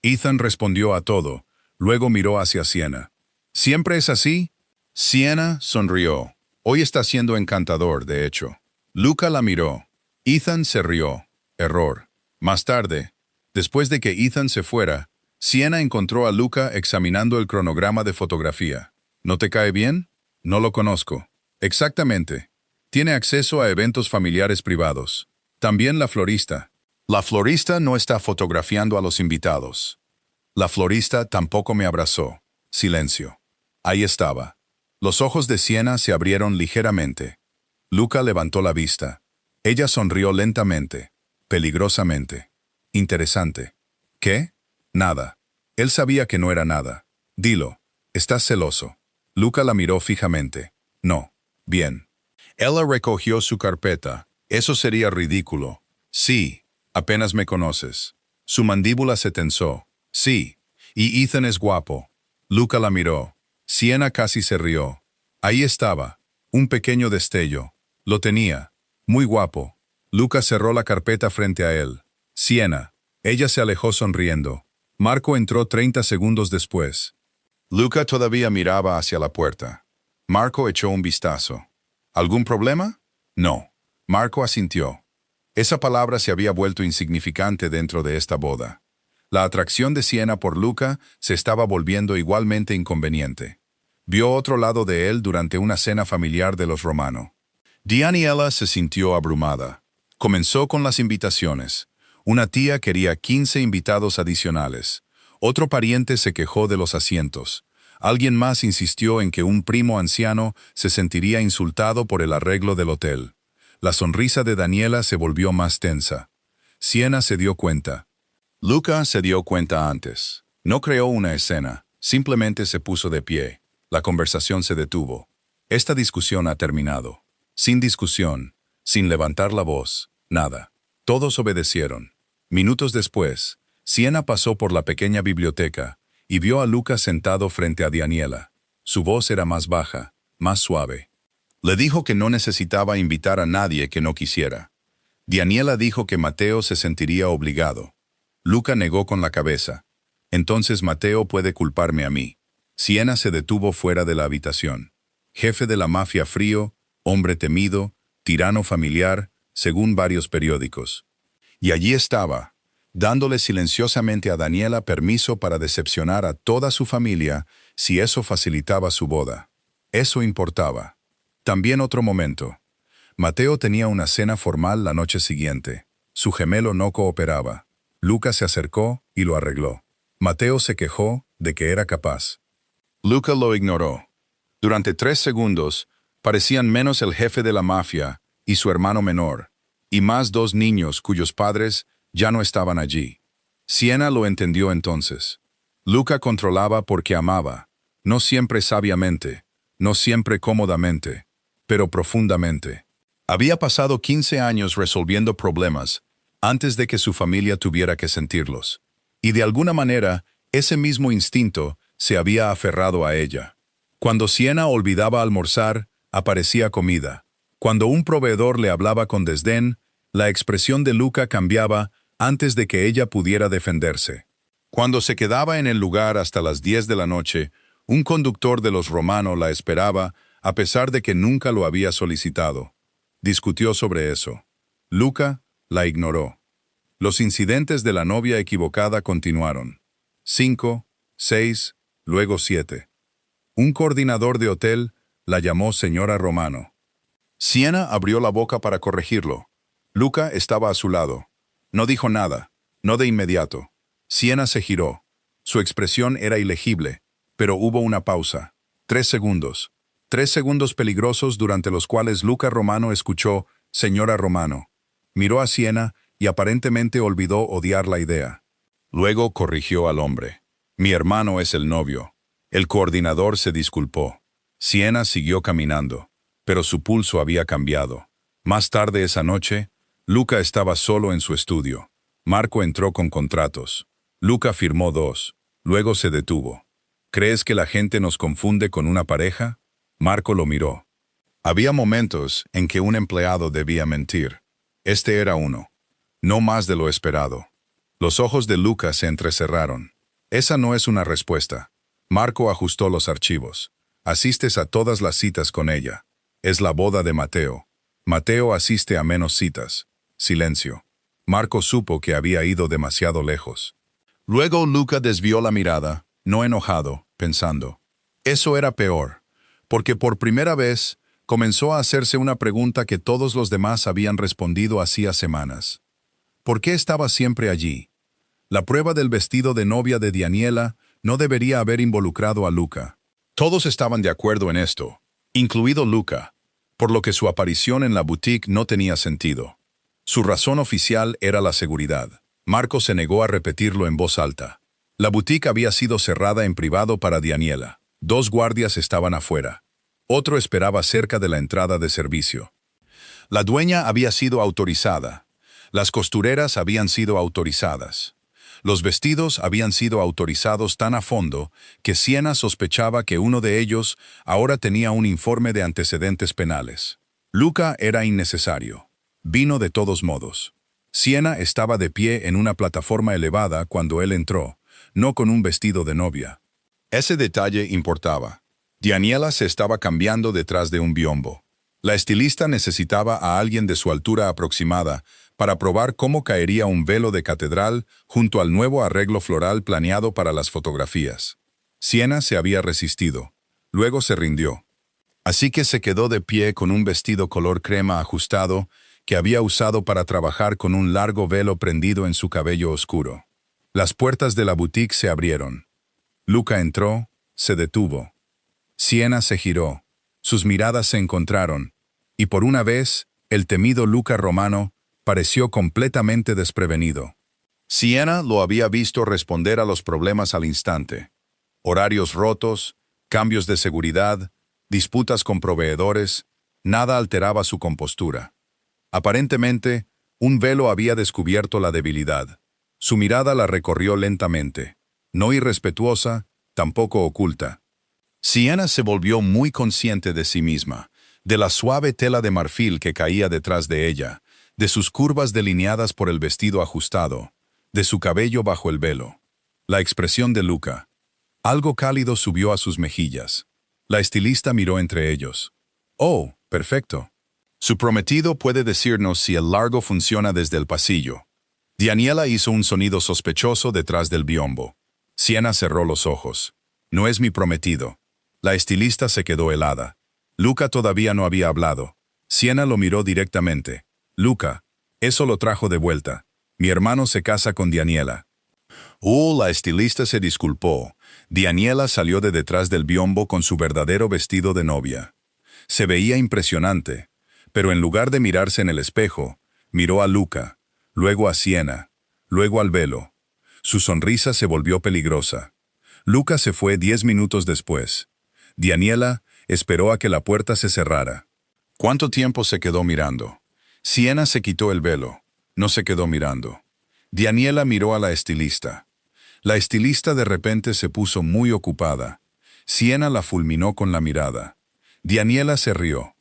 Speaker 1: Ethan respondió a todo, luego miró hacia Sienna. ¿Siempre es así? Sienna sonrió. Hoy está siendo encantador, de hecho. Luca la miró. Ethan se rió. Error. Más tarde, después de que Ethan se fuera, Sienna encontró a Luca examinando el cronograma de fotografía. ¿No te cae bien? No lo conozco. Exactamente. Tiene acceso a eventos familiares privados. También la florista. La florista no está fotografiando a los invitados. La florista tampoco me abrazó. Silencio. Ahí estaba. Los ojos de Sienna se abrieron ligeramente. Luca levantó la vista. Ella sonrió lentamente, peligrosamente. Interesante. ¿Qué? Nada. Él sabía que no era nada. Dilo. Estás celoso. Luca la miró fijamente. No. Bien. Ella recogió su carpeta. Eso sería ridículo. Sí. Apenas me conoces. Su mandíbula se tensó. Sí. Y Ethan es guapo. Luca la miró. Sienna casi se rió. Ahí estaba. Un pequeño destello. Lo tenía. Muy guapo. Luca cerró la carpeta frente a él. Sienna. Ella se alejó sonriendo. Marco entró 30 segundos después. Luca todavía miraba hacia la puerta. Marco echó un vistazo. ¿Algún problema? No. Marco asintió. Esa palabra se había vuelto insignificante dentro de esta boda. La atracción de Sienna por Luca se estaba volviendo igualmente inconveniente. Vio otro lado de él durante una cena familiar de los Romano. Daniela se sintió abrumada. Comenzó con las invitaciones. Una tía quería 15 invitados adicionales. Otro pariente se quejó de los asientos. Alguien más insistió en que un primo anciano se sentiría insultado por el arreglo del hotel. La sonrisa de Daniela se volvió más tensa. Sienna se dio cuenta. Luca se dio cuenta antes. No creó una escena, simplemente se puso de pie. La conversación se detuvo. Esta discusión ha terminado. Sin discusión, sin levantar la voz, nada. Todos obedecieron. Minutos después, Sienna pasó por la pequeña biblioteca y vio a Luca sentado frente a Daniela. Su voz era más baja, más suave. Le dijo que no necesitaba invitar a nadie que no quisiera. Daniela dijo que Mateo se sentiría obligado. Luca negó con la cabeza. Entonces Mateo puede culparme a mí. Sienna se detuvo fuera de la habitación. Jefe de la mafia frío, hombre temido, tirano familiar, según varios periódicos. Y allí estaba, dándole silenciosamente a Daniela permiso para decepcionar a toda su familia si eso facilitaba su boda. Eso importaba. También otro momento. Mateo tenía una cena formal la noche siguiente. Su gemelo no cooperaba. Luca se acercó y lo arregló. Mateo se quejó de que era capaz. Luca lo ignoró. Durante 3 segundos, parecían menos el jefe de la mafia y su hermano menor, y más 2 niños cuyos padres ya no estaban allí. Sienna lo entendió entonces. Luca controlaba porque amaba, no siempre sabiamente, no siempre cómodamente, pero profundamente. Había pasado 15 años resolviendo problemas antes de que su familia tuviera que sentirlos. Y de alguna manera, ese mismo instinto se había aferrado a ella. Cuando Sienna olvidaba almorzar, aparecía comida. Cuando un proveedor le hablaba con desdén, la expresión de Luca cambiaba antes de que ella pudiera defenderse. Cuando se quedaba en el lugar hasta las 10 de la noche, un conductor de los Romano la esperaba a pesar de que nunca lo había solicitado. Discutió sobre eso. Luca la ignoró. Los incidentes de la novia equivocada continuaron. 5, 6, luego 7. Un coordinador de hotel la llamó señora Romano. Sienna abrió la boca para corregirlo. Luca estaba a su lado. No dijo nada, no de inmediato. Sienna se giró. Su expresión era ilegible, pero hubo una pausa. 3 segundos. 3 segundos peligrosos durante los cuales Luca Romano escuchó «Señora Romano». Miró a Sienna y aparentemente olvidó odiar la idea. Luego corrigió al hombre. «Mi hermano es el novio». El coordinador se disculpó. Sienna siguió caminando, pero su pulso había cambiado. Más tarde esa noche, Luca estaba solo en su estudio. Marco entró con contratos. Luca firmó 2. Luego se detuvo. ¿Crees que la gente nos confunde con una pareja? Marco lo miró. Había momentos en que un empleado debía mentir. Este era uno. No más de lo esperado. Los ojos de Luca se entrecerraron. Esa no es una respuesta. Marco ajustó los archivos. Asistes a todas las citas con ella. Es la boda de Mateo. Mateo asiste a menos citas. Silencio. Marco supo que había ido demasiado lejos. Luego Luca desvió la mirada, no enojado, pensando. Eso era peor, porque por primera vez comenzó a hacerse una pregunta que todos los demás habían respondido hacía semanas. ¿Por qué estaba siempre allí? La prueba del vestido de novia de Daniela no debería haber involucrado a Luca. Todos estaban de acuerdo en esto, incluido Luca, por lo que su aparición en la boutique no tenía sentido. Su razón oficial era la seguridad. Marco se negó a repetirlo en voz alta. La boutique había sido cerrada en privado para Daniela. 2 guardias estaban afuera. Otro esperaba cerca de la entrada de servicio. La dueña había sido autorizada. Las costureras habían sido autorizadas. Los vestidos habían sido autorizados tan a fondo que Siena sospechaba que uno de ellos ahora tenía un informe de antecedentes penales. Luca era innecesario. Vino de todos modos. Siena estaba de pie en una plataforma elevada cuando él entró, no con un vestido de novia. Ese detalle importaba. Daniela se estaba cambiando detrás de un biombo. La estilista necesitaba a alguien de su altura aproximada para probar cómo caería un velo de catedral junto al nuevo arreglo floral planeado para las fotografías. Siena se había resistido. Luego se rindió. Así que se quedó de pie con un vestido color crema ajustado que había usado para trabajar con un largo velo prendido en su cabello oscuro. Las puertas de la boutique se abrieron. Luca entró, se detuvo. Siena se giró. Sus miradas se encontraron, y por una vez, el temido Luca Romano pareció completamente desprevenido. Siena lo había visto responder a los problemas al instante. Horarios rotos, cambios de seguridad, disputas con proveedores, nada alteraba su compostura. Aparentemente, un velo había descubierto la debilidad. Su mirada la recorrió lentamente, no irrespetuosa, tampoco oculta. Siena se volvió muy consciente de sí misma, de la suave tela de marfil que caía detrás de ella, de sus curvas delineadas por el vestido ajustado, de su cabello bajo el velo. La expresión de Luca. Algo cálido subió a sus mejillas. La estilista miró entre ellos. «Oh, perfecto. Su prometido puede decirnos si el largo funciona desde el pasillo». Daniela hizo un sonido sospechoso detrás del biombo. Siena cerró los ojos. «No es mi prometido». La estilista se quedó helada. Luca todavía no había hablado. Siena lo miró directamente. «Luca, eso lo trajo de vuelta. Mi hermano se casa con Daniela». La estilista se disculpó. Daniela salió de detrás del biombo con su verdadero vestido de novia. Se veía impresionante, pero en lugar de mirarse en el espejo, miró a Luca, luego a Siena, luego al velo. Su sonrisa se volvió peligrosa. Luca se fue 10 minutos después. Daniela esperó a que la puerta se cerrara. ¿Cuánto tiempo se quedó mirando? Siena se quitó el velo. No se quedó mirando. Daniela miró a la estilista. La estilista de repente se puso muy ocupada. Siena la fulminó con la mirada. Daniela se rió.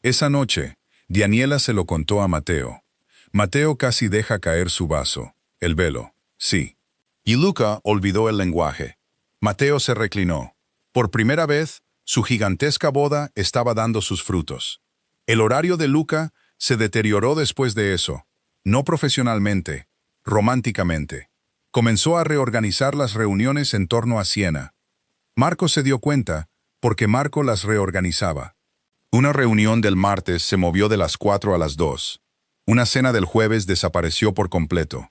Speaker 1: Esa noche, Daniela se lo contó a Mateo. Mateo casi deja caer su vaso. El velo, sí. Y Luca olvidó el lenguaje. Mateo se reclinó. Por primera vez, su gigantesca boda estaba dando sus frutos. El horario de Luca se deterioró después de eso. No profesionalmente, románticamente. Comenzó a reorganizar las reuniones en torno a Siena. Marco se dio cuenta, porque Marco las reorganizaba. Una reunión del martes se movió de las 4 a las 2. Una cena del jueves desapareció por completo.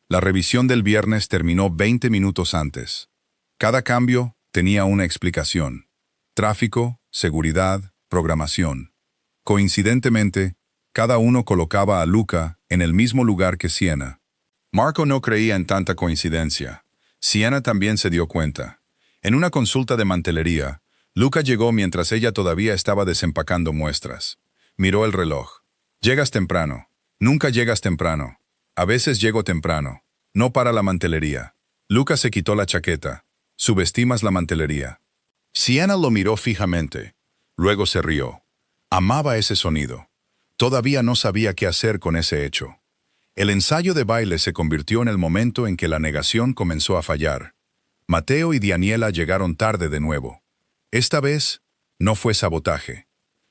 Speaker 1: La revisión del viernes terminó 20 minutos antes. Cada cambio tenía una explicación. Tráfico, seguridad, programación. Coincidentemente, cada uno colocaba a Luca en el mismo lugar que Siena. Marco no creía en tanta coincidencia. Siena también se dio cuenta. En una consulta de mantelería, Luca llegó mientras ella todavía estaba desempacando muestras. Miró el reloj. «Llegas temprano. Nunca llegas temprano. A veces llego temprano. No para la mantelería». Luca se quitó la chaqueta. «Subestimas la mantelería». Siena lo miró fijamente. Luego se rió. Amaba ese sonido. Todavía no sabía qué hacer con ese hecho. El ensayo de baile se convirtió en el momento en que la negación comenzó a fallar. Mateo y Daniela llegaron tarde de nuevo. Esta vez, no fue sabotaje.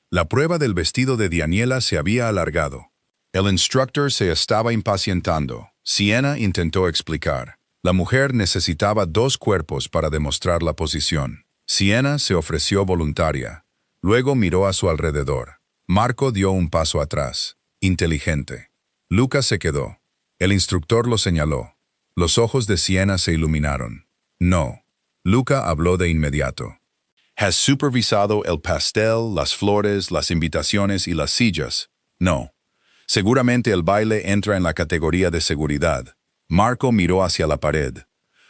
Speaker 1: La prueba del vestido de Daniela se había alargado. El instructor se estaba impacientando. Siena intentó explicar. La mujer necesitaba 2 cuerpos para demostrar la posición. Siena se ofreció voluntaria. Luego miró a su alrededor. Marco dio un paso atrás. Inteligente. Luca se quedó. El instructor lo señaló. Los ojos de Siena se iluminaron. No. Luca habló de inmediato. ¿Has supervisado el pastel, las flores, las invitaciones y las sillas? No. Seguramente el baile entra en la categoría de seguridad. Marco miró hacia la pared.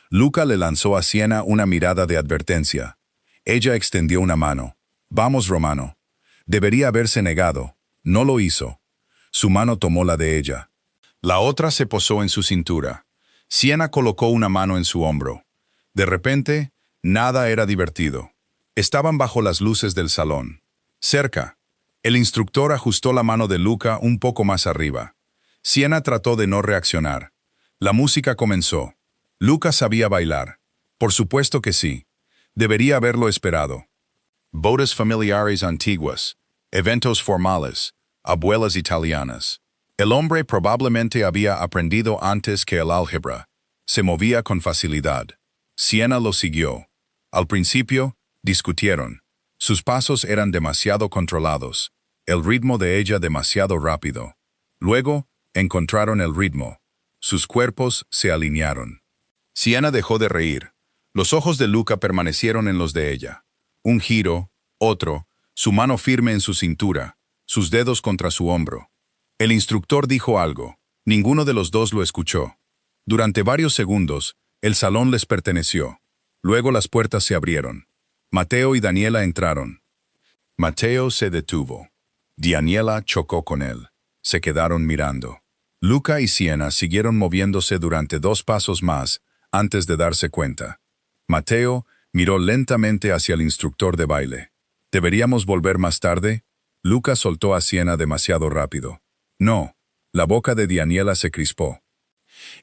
Speaker 1: Luca le lanzó a Siena una mirada de advertencia. Ella extendió una mano. Vamos, Romano. Debería haberse negado. No lo hizo. Su mano tomó la de ella. La otra se posó en su cintura. Siena colocó una mano en su hombro. De repente, nada era divertido. Estaban bajo las luces del salón. Cerca. El instructor ajustó la mano de Luca un poco más arriba. Siena trató de no reaccionar. La música comenzó. Luca sabía bailar. Por supuesto que sí. Debería haberlo esperado. Bodas familiares antiguas. Eventos formales. Abuelas italianas. El hombre probablemente había aprendido antes que el álgebra. Se movía con facilidad. Siena lo siguió. Al principio, discutieron. Sus pasos eran demasiado controlados. El ritmo de ella demasiado rápido. Luego, encontraron el ritmo. Sus cuerpos se alinearon. Siena dejó de reír. Los ojos de Luca permanecieron en los de ella. Un giro, otro, su mano firme en su cintura, sus dedos contra su hombro. El instructor dijo algo. Ninguno de los dos lo escuchó. Durante varios segundos, el salón les perteneció. Luego las puertas se abrieron. Mateo y Daniela entraron. Mateo se detuvo. Daniela chocó con él. Se quedaron mirando. Luca y Siena siguieron moviéndose durante 2 pasos más antes de darse cuenta. Mateo miró lentamente hacia el instructor de baile. ¿Deberíamos volver más tarde? Luca soltó a Siena demasiado rápido. No. La boca de Daniela se crispó.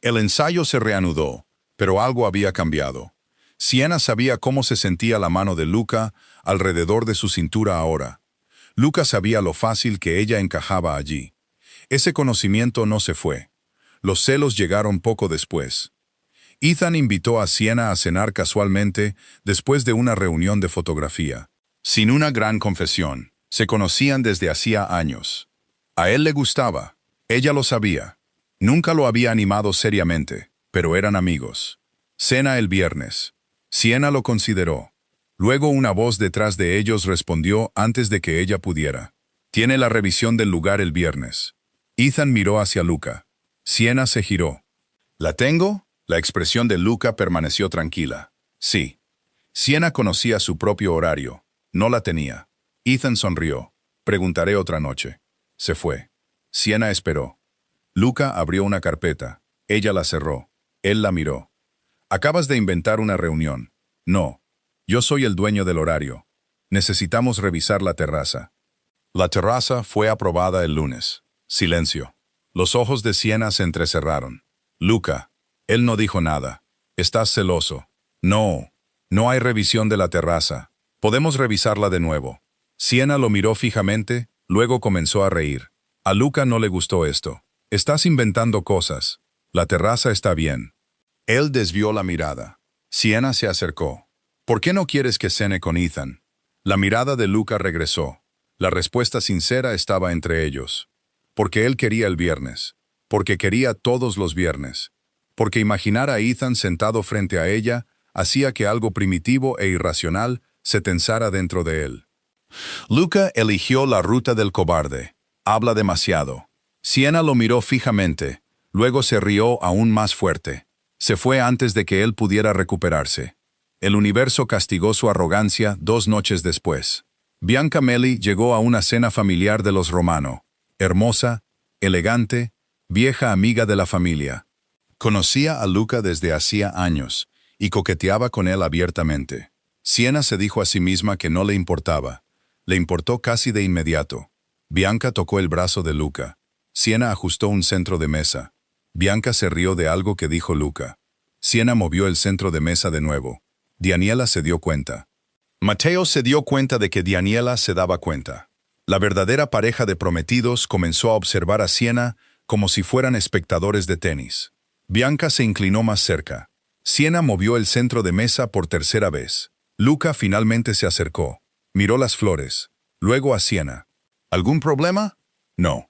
Speaker 1: El ensayo se reanudó, pero algo había cambiado. Siena sabía cómo se sentía la mano de Luca alrededor de su cintura ahora. Luca sabía lo fácil que ella encajaba allí. Ese conocimiento no se fue. Los celos llegaron poco después. Ethan invitó a Siena a cenar casualmente después de una reunión de fotografía. Sin una gran confesión, se conocían desde hacía años. A él le gustaba. Ella lo sabía. Nunca lo había animado seriamente, pero eran amigos. Cena el viernes. Siena lo consideró. Luego una voz detrás de ellos respondió antes de que ella pudiera. Tiene la revisión del lugar el viernes. Ethan miró hacia Luca. Siena se giró. ¿La tengo? La expresión de Luca permaneció tranquila. Sí. Siena conocía su propio horario. No la tenía. Ethan sonrió. Preguntaré otra noche. Se fue. Siena esperó. Luca abrió una carpeta. Ella la cerró. Él la miró. Acabas de inventar una reunión. No. Yo soy el dueño del horario. Necesitamos revisar la terraza. La terraza fue aprobada el lunes. Silencio. Los ojos de Siena se entrecerraron. Luca. Él no dijo nada. Estás celoso. No. No hay revisión de la terraza. Podemos revisarla de nuevo. Siena lo miró fijamente, luego comenzó a reír. A Luca no le gustó esto. Estás inventando cosas. La terraza está bien. Él desvió la mirada. Siena se acercó. ¿Por qué no quieres que cene con Ethan? La mirada de Luca regresó. La respuesta sincera estaba entre ellos. Porque él quería el viernes. Porque quería todos los viernes. Porque imaginar a Ethan sentado frente a ella hacía que algo primitivo e irracional se tensara dentro de él. Luca eligió la ruta del cobarde. Habla demasiado. Siena lo miró fijamente, luego se rió aún más fuerte. Se fue antes de que él pudiera recuperarse. El universo castigó su arrogancia 2 noches después. Bianca Meli llegó a una cena familiar de los Romano. Hermosa, elegante, vieja amiga de la familia. Conocía a Luca desde hacía años y coqueteaba con él abiertamente. Siena se dijo a sí misma que no le importaba. Le importó casi de inmediato. Bianca tocó el brazo de Luca. Siena ajustó un centro de mesa. Bianca se rió de algo que dijo Luca. Siena movió el centro de mesa de nuevo. Daniela se dio cuenta. Mateo se dio cuenta de que Daniela se daba cuenta. La verdadera pareja de prometidos comenzó a observar a Siena como si fueran espectadores de tenis. Bianca se inclinó más cerca. Siena movió el centro de mesa por tercera vez. Luca finalmente se acercó. Miró las flores. Luego a Siena. ¿Algún problema? No.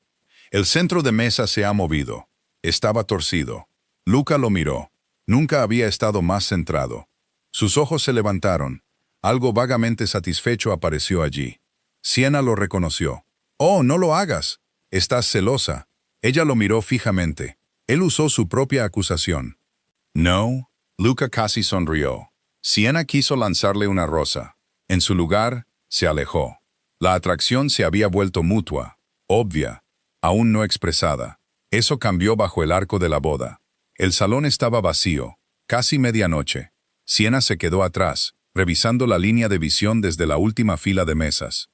Speaker 1: El centro de mesa se ha movido. Estaba torcido. Luca lo miró. Nunca había estado más centrado. Sus ojos se levantaron. Algo vagamente satisfecho apareció allí. Siena lo reconoció. «Oh, no lo hagas. Estás celosa». Ella lo miró fijamente. Él usó su propia acusación. «No». Luca casi sonrió. Siena quiso lanzarle una rosa. En su lugar, se alejó. La atracción se había vuelto mutua, obvia, aún no expresada. Eso cambió bajo el arco de la boda. El salón estaba vacío, casi medianoche. Siena se quedó atrás, revisando la línea de visión desde la última fila de mesas.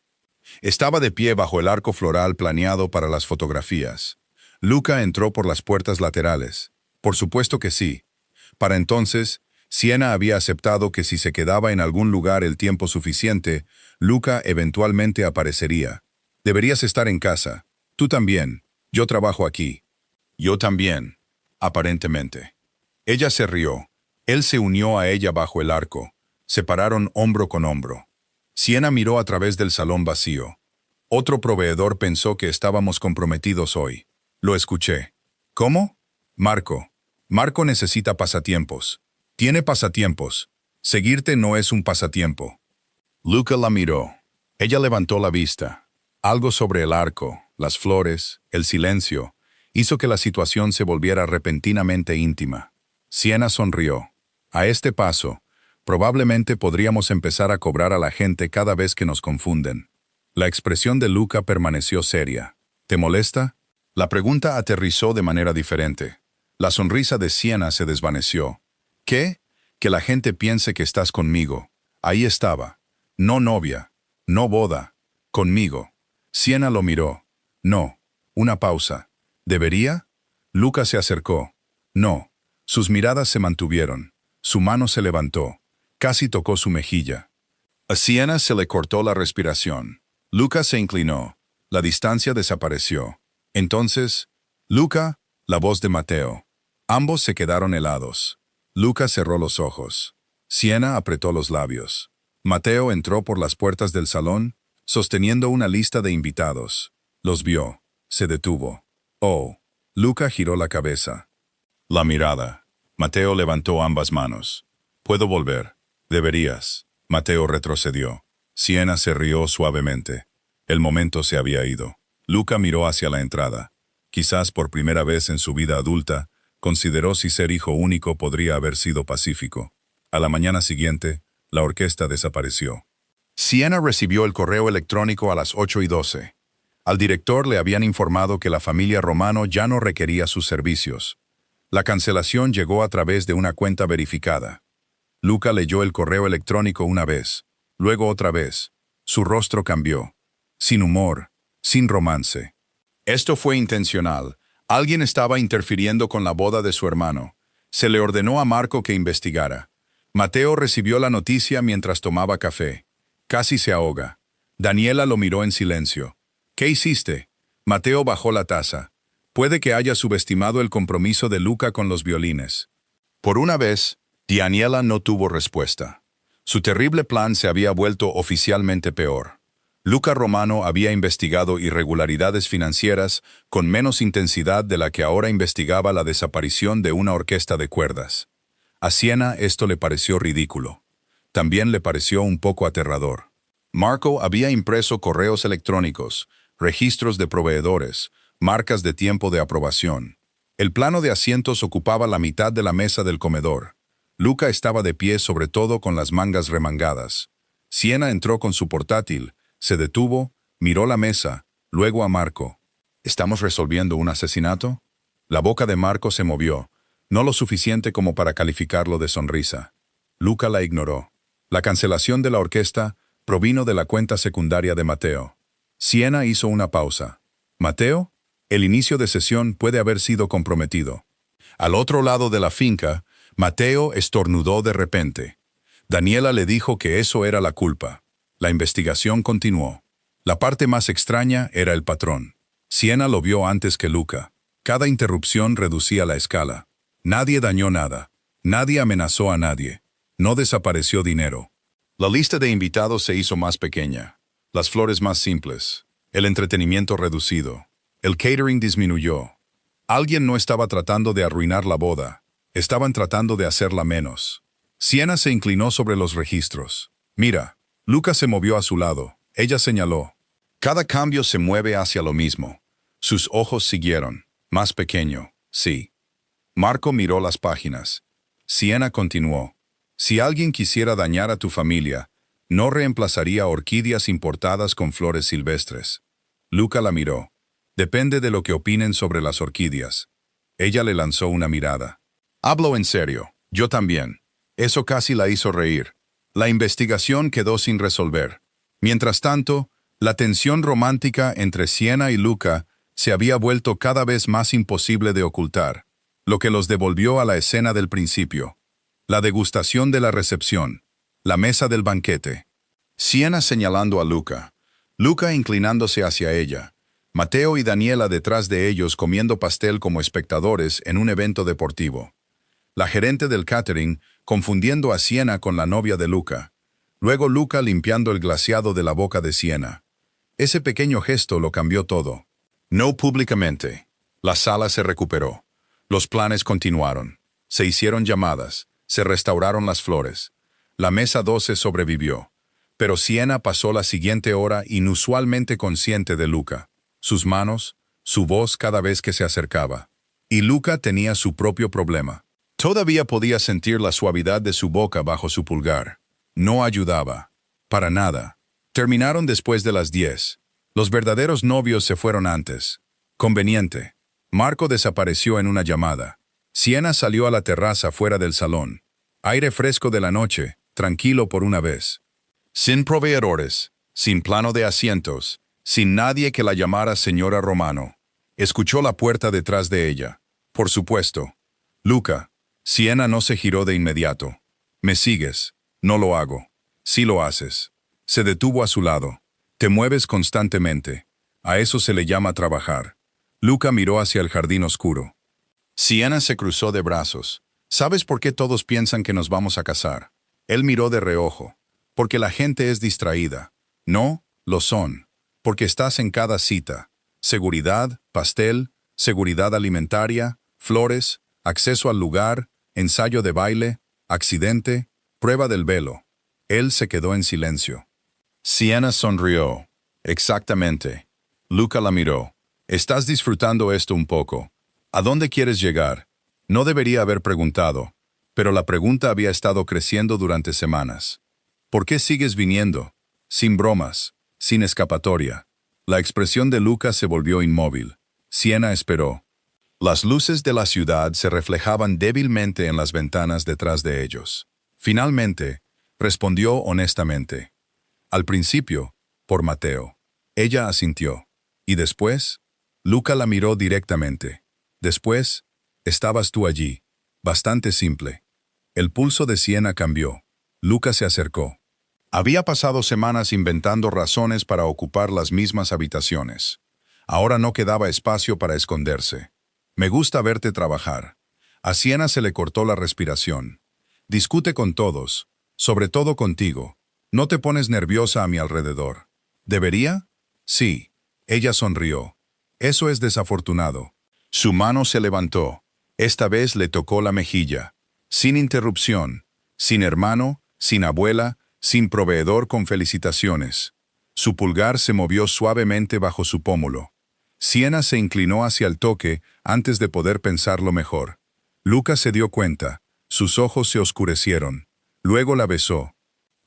Speaker 1: Estaba de pie bajo el arco floral planeado para las fotografías. Luca entró por las puertas laterales. Por supuesto que sí. Para entonces, Siena había aceptado que si se quedaba en algún lugar el tiempo suficiente, Luca eventualmente aparecería. Deberías estar en casa. Tú también. Yo trabajo aquí. Yo también. Aparentemente. Ella se rió. Él se unió a ella bajo el arco. Se pararon hombro con hombro. Siena miró a través del salón vacío. Otro proveedor pensó que estábamos comprometidos hoy. Lo escuché. ¿Cómo? Marco. Marco necesita pasatiempos. Tiene pasatiempos. Seguirte no es un pasatiempo. Luca la miró. Ella levantó la vista. Algo sobre el arco, las flores, el silencio, hizo que la situación se volviera repentinamente íntima. Siena sonrió. A este paso, probablemente podríamos empezar a cobrar a la gente cada vez que nos confunden. La expresión de Luca permaneció seria. ¿Te molesta? La pregunta aterrizó de manera diferente. La sonrisa de Siena se desvaneció. ¿Qué? Que la gente piense que estás conmigo. Ahí estaba. No novia. No boda. Conmigo. Siena lo miró. No. Una pausa. ¿Debería? Luca se acercó. No. Sus miradas se mantuvieron. Su mano se levantó. Casi tocó su mejilla. A Siena se le cortó la respiración. Luca se inclinó. La distancia desapareció. Entonces, Luca, la voz de Mateo. Ambos se quedaron helados. Luca cerró los ojos. Siena apretó los labios. Mateo entró por las puertas del salón, sosteniendo una lista de invitados. Los vio. Se detuvo. Oh. Luca giró la cabeza. La mirada. Mateo levantó ambas manos. «Puedo volver». «Deberías». Mateo retrocedió. Siena se rió suavemente. El momento se había ido. Luca miró hacia la entrada. Quizás por primera vez en su vida adulta, consideró si ser hijo único podría haber sido pacífico. A la mañana siguiente, la orquesta desapareció. Siena recibió el correo electrónico a las 8:12. Al director le habían informado que la familia Romano ya no requería sus servicios. La cancelación llegó a través de una cuenta verificada. Luca leyó el correo electrónico una vez, luego otra vez. Su rostro cambió. Sin humor, sin romance. Esto fue intencional. Alguien estaba interfiriendo con la boda de su hermano. Se le ordenó a Marco que investigara. Mateo recibió la noticia mientras tomaba café. Casi se ahoga. Daniela lo miró en silencio. ¿Qué hiciste? Mateo bajó la taza. Puede que haya subestimado el compromiso de Luca con los violines. Por una vez, Daniela no tuvo respuesta. Su terrible plan se había vuelto oficialmente peor. Luca Romano había investigado irregularidades financieras con menos intensidad de la que ahora investigaba la desaparición de una orquesta de cuerdas. A Siena esto le pareció ridículo. También le pareció un poco aterrador. Marco había impreso correos electrónicos, registros de proveedores, marcas de tiempo de aprobación. El plano de asientos ocupaba la mitad de la mesa del comedor. Luca estaba de pie sobre todo con las mangas remangadas. Siena entró con su portátil, se detuvo, miró la mesa, luego a Marco. ¿Estamos resolviendo un asesinato? La boca de Marco se movió, no lo suficiente como para calificarlo de sonrisa. Luca la ignoró. La cancelación de la orquesta provino de la cuenta secundaria de Mateo. Siena hizo una pausa. ¿Mateo? El inicio de sesión puede haber sido comprometido. Al otro lado de la finca, Mateo estornudó de repente. Daniela le dijo que eso era la culpa. La investigación continuó. La parte más extraña era el patrón. Siena lo vio antes que Luca. Cada interrupción reducía la escala. Nadie dañó nada. Nadie amenazó a nadie. No desapareció dinero. La lista de invitados se hizo más pequeña. Las flores más simples. El entretenimiento reducido. El catering disminuyó. Alguien no estaba tratando de arruinar la boda. Estaban tratando de hacerla menos. Siena se inclinó sobre los registros. Mira, Luca se movió a su lado. Ella señaló. Cada cambio se mueve hacia lo mismo. Sus ojos siguieron. Más pequeño, sí. Marco miró las páginas. Siena continuó. Si alguien quisiera dañar a tu familia, No reemplazaría orquídeas importadas con flores silvestres. Luca la miró. Depende de lo que opinen sobre las orquídeas. Ella le lanzó una mirada. Hablo en serio. Yo también. Eso casi la hizo reír. La investigación quedó sin resolver. Mientras tanto, la tensión romántica entre Sienna y Luca se había vuelto cada vez más imposible de ocultar, lo que los devolvió a la escena del principio. La degustación de la recepción. La mesa del banquete. Sienna señalando a Luca. Luca inclinándose hacia ella. Mateo y Daniela detrás de ellos comiendo pastel como espectadores en un evento deportivo. La gerente del catering confundiendo a Sienna con la novia de Luca. Luego Luca limpiando el glaseado de la boca de Sienna. Ese pequeño gesto lo cambió todo. No públicamente. La sala se recuperó. Los planes continuaron. Se hicieron llamadas. Se restauraron las flores. La mesa 12 sobrevivió. Pero Sienna pasó la siguiente hora inusualmente consciente de Luca. Sus manos, su voz cada vez que se acercaba. Y Luca tenía su propio problema. Todavía podía sentir la suavidad de su boca bajo su pulgar. No ayudaba. Para nada. Terminaron después de las 10. Los verdaderos novios se fueron antes. Conveniente. Marco desapareció en una llamada. Sienna salió a la terraza fuera del salón. Aire fresco de la noche, tranquilo por una vez. Sin proveedores, sin plano de asientos, sin nadie que la llamara señora Romano. Escuchó la puerta detrás de ella. Por supuesto. Luca. Sienna no se giró de inmediato. ¿Me sigues? No lo hago. Sí lo haces. Se detuvo a su lado. Te mueves constantemente. A eso se le llama trabajar. Luca miró hacia el jardín oscuro. Sienna se cruzó de brazos. ¿Sabes por qué todos piensan que nos vamos a casar? Él miró de reojo. Porque la gente es distraída. No, lo son. Porque estás en cada cita. Seguridad, pastel, seguridad alimentaria, flores, acceso al lugar, ensayo de baile, accidente, prueba del velo. Él se quedó en silencio. Sienna sonrió. Exactamente. Luca la miró. Estás disfrutando esto un poco. ¿A dónde quieres llegar? No debería haber preguntado, pero la pregunta había estado creciendo durante semanas. ¿Por qué sigues viniendo? Sin bromas, sin escapatoria. La expresión de Luca se volvió inmóvil. Sienna esperó. Las luces de la ciudad se reflejaban débilmente en las ventanas detrás de ellos. Finalmente, respondió honestamente. Al principio, por Mateo. Ella asintió. ¿Y después? Luca la miró directamente. Después, estabas tú allí. Bastante simple. El pulso de Sienna cambió. Luca se acercó. Había pasado semanas inventando razones para ocupar las mismas habitaciones. Ahora no quedaba espacio para esconderse. Me gusta verte trabajar. A Sienna se le cortó la respiración. Discute con todos, sobre todo contigo. No te pones nerviosa a mi alrededor. ¿Debería? Sí. Ella sonrió. Eso es desafortunado. Su mano se levantó. Esta vez le tocó la mejilla. Sin interrupción. Sin hermano, sin abuela, sin proveedor con felicitaciones. Su pulgar se movió suavemente bajo su pómulo. Sienna se inclinó hacia el toque antes de poder pensarlo mejor. Luca se dio cuenta. Sus ojos se oscurecieron. Luego la besó.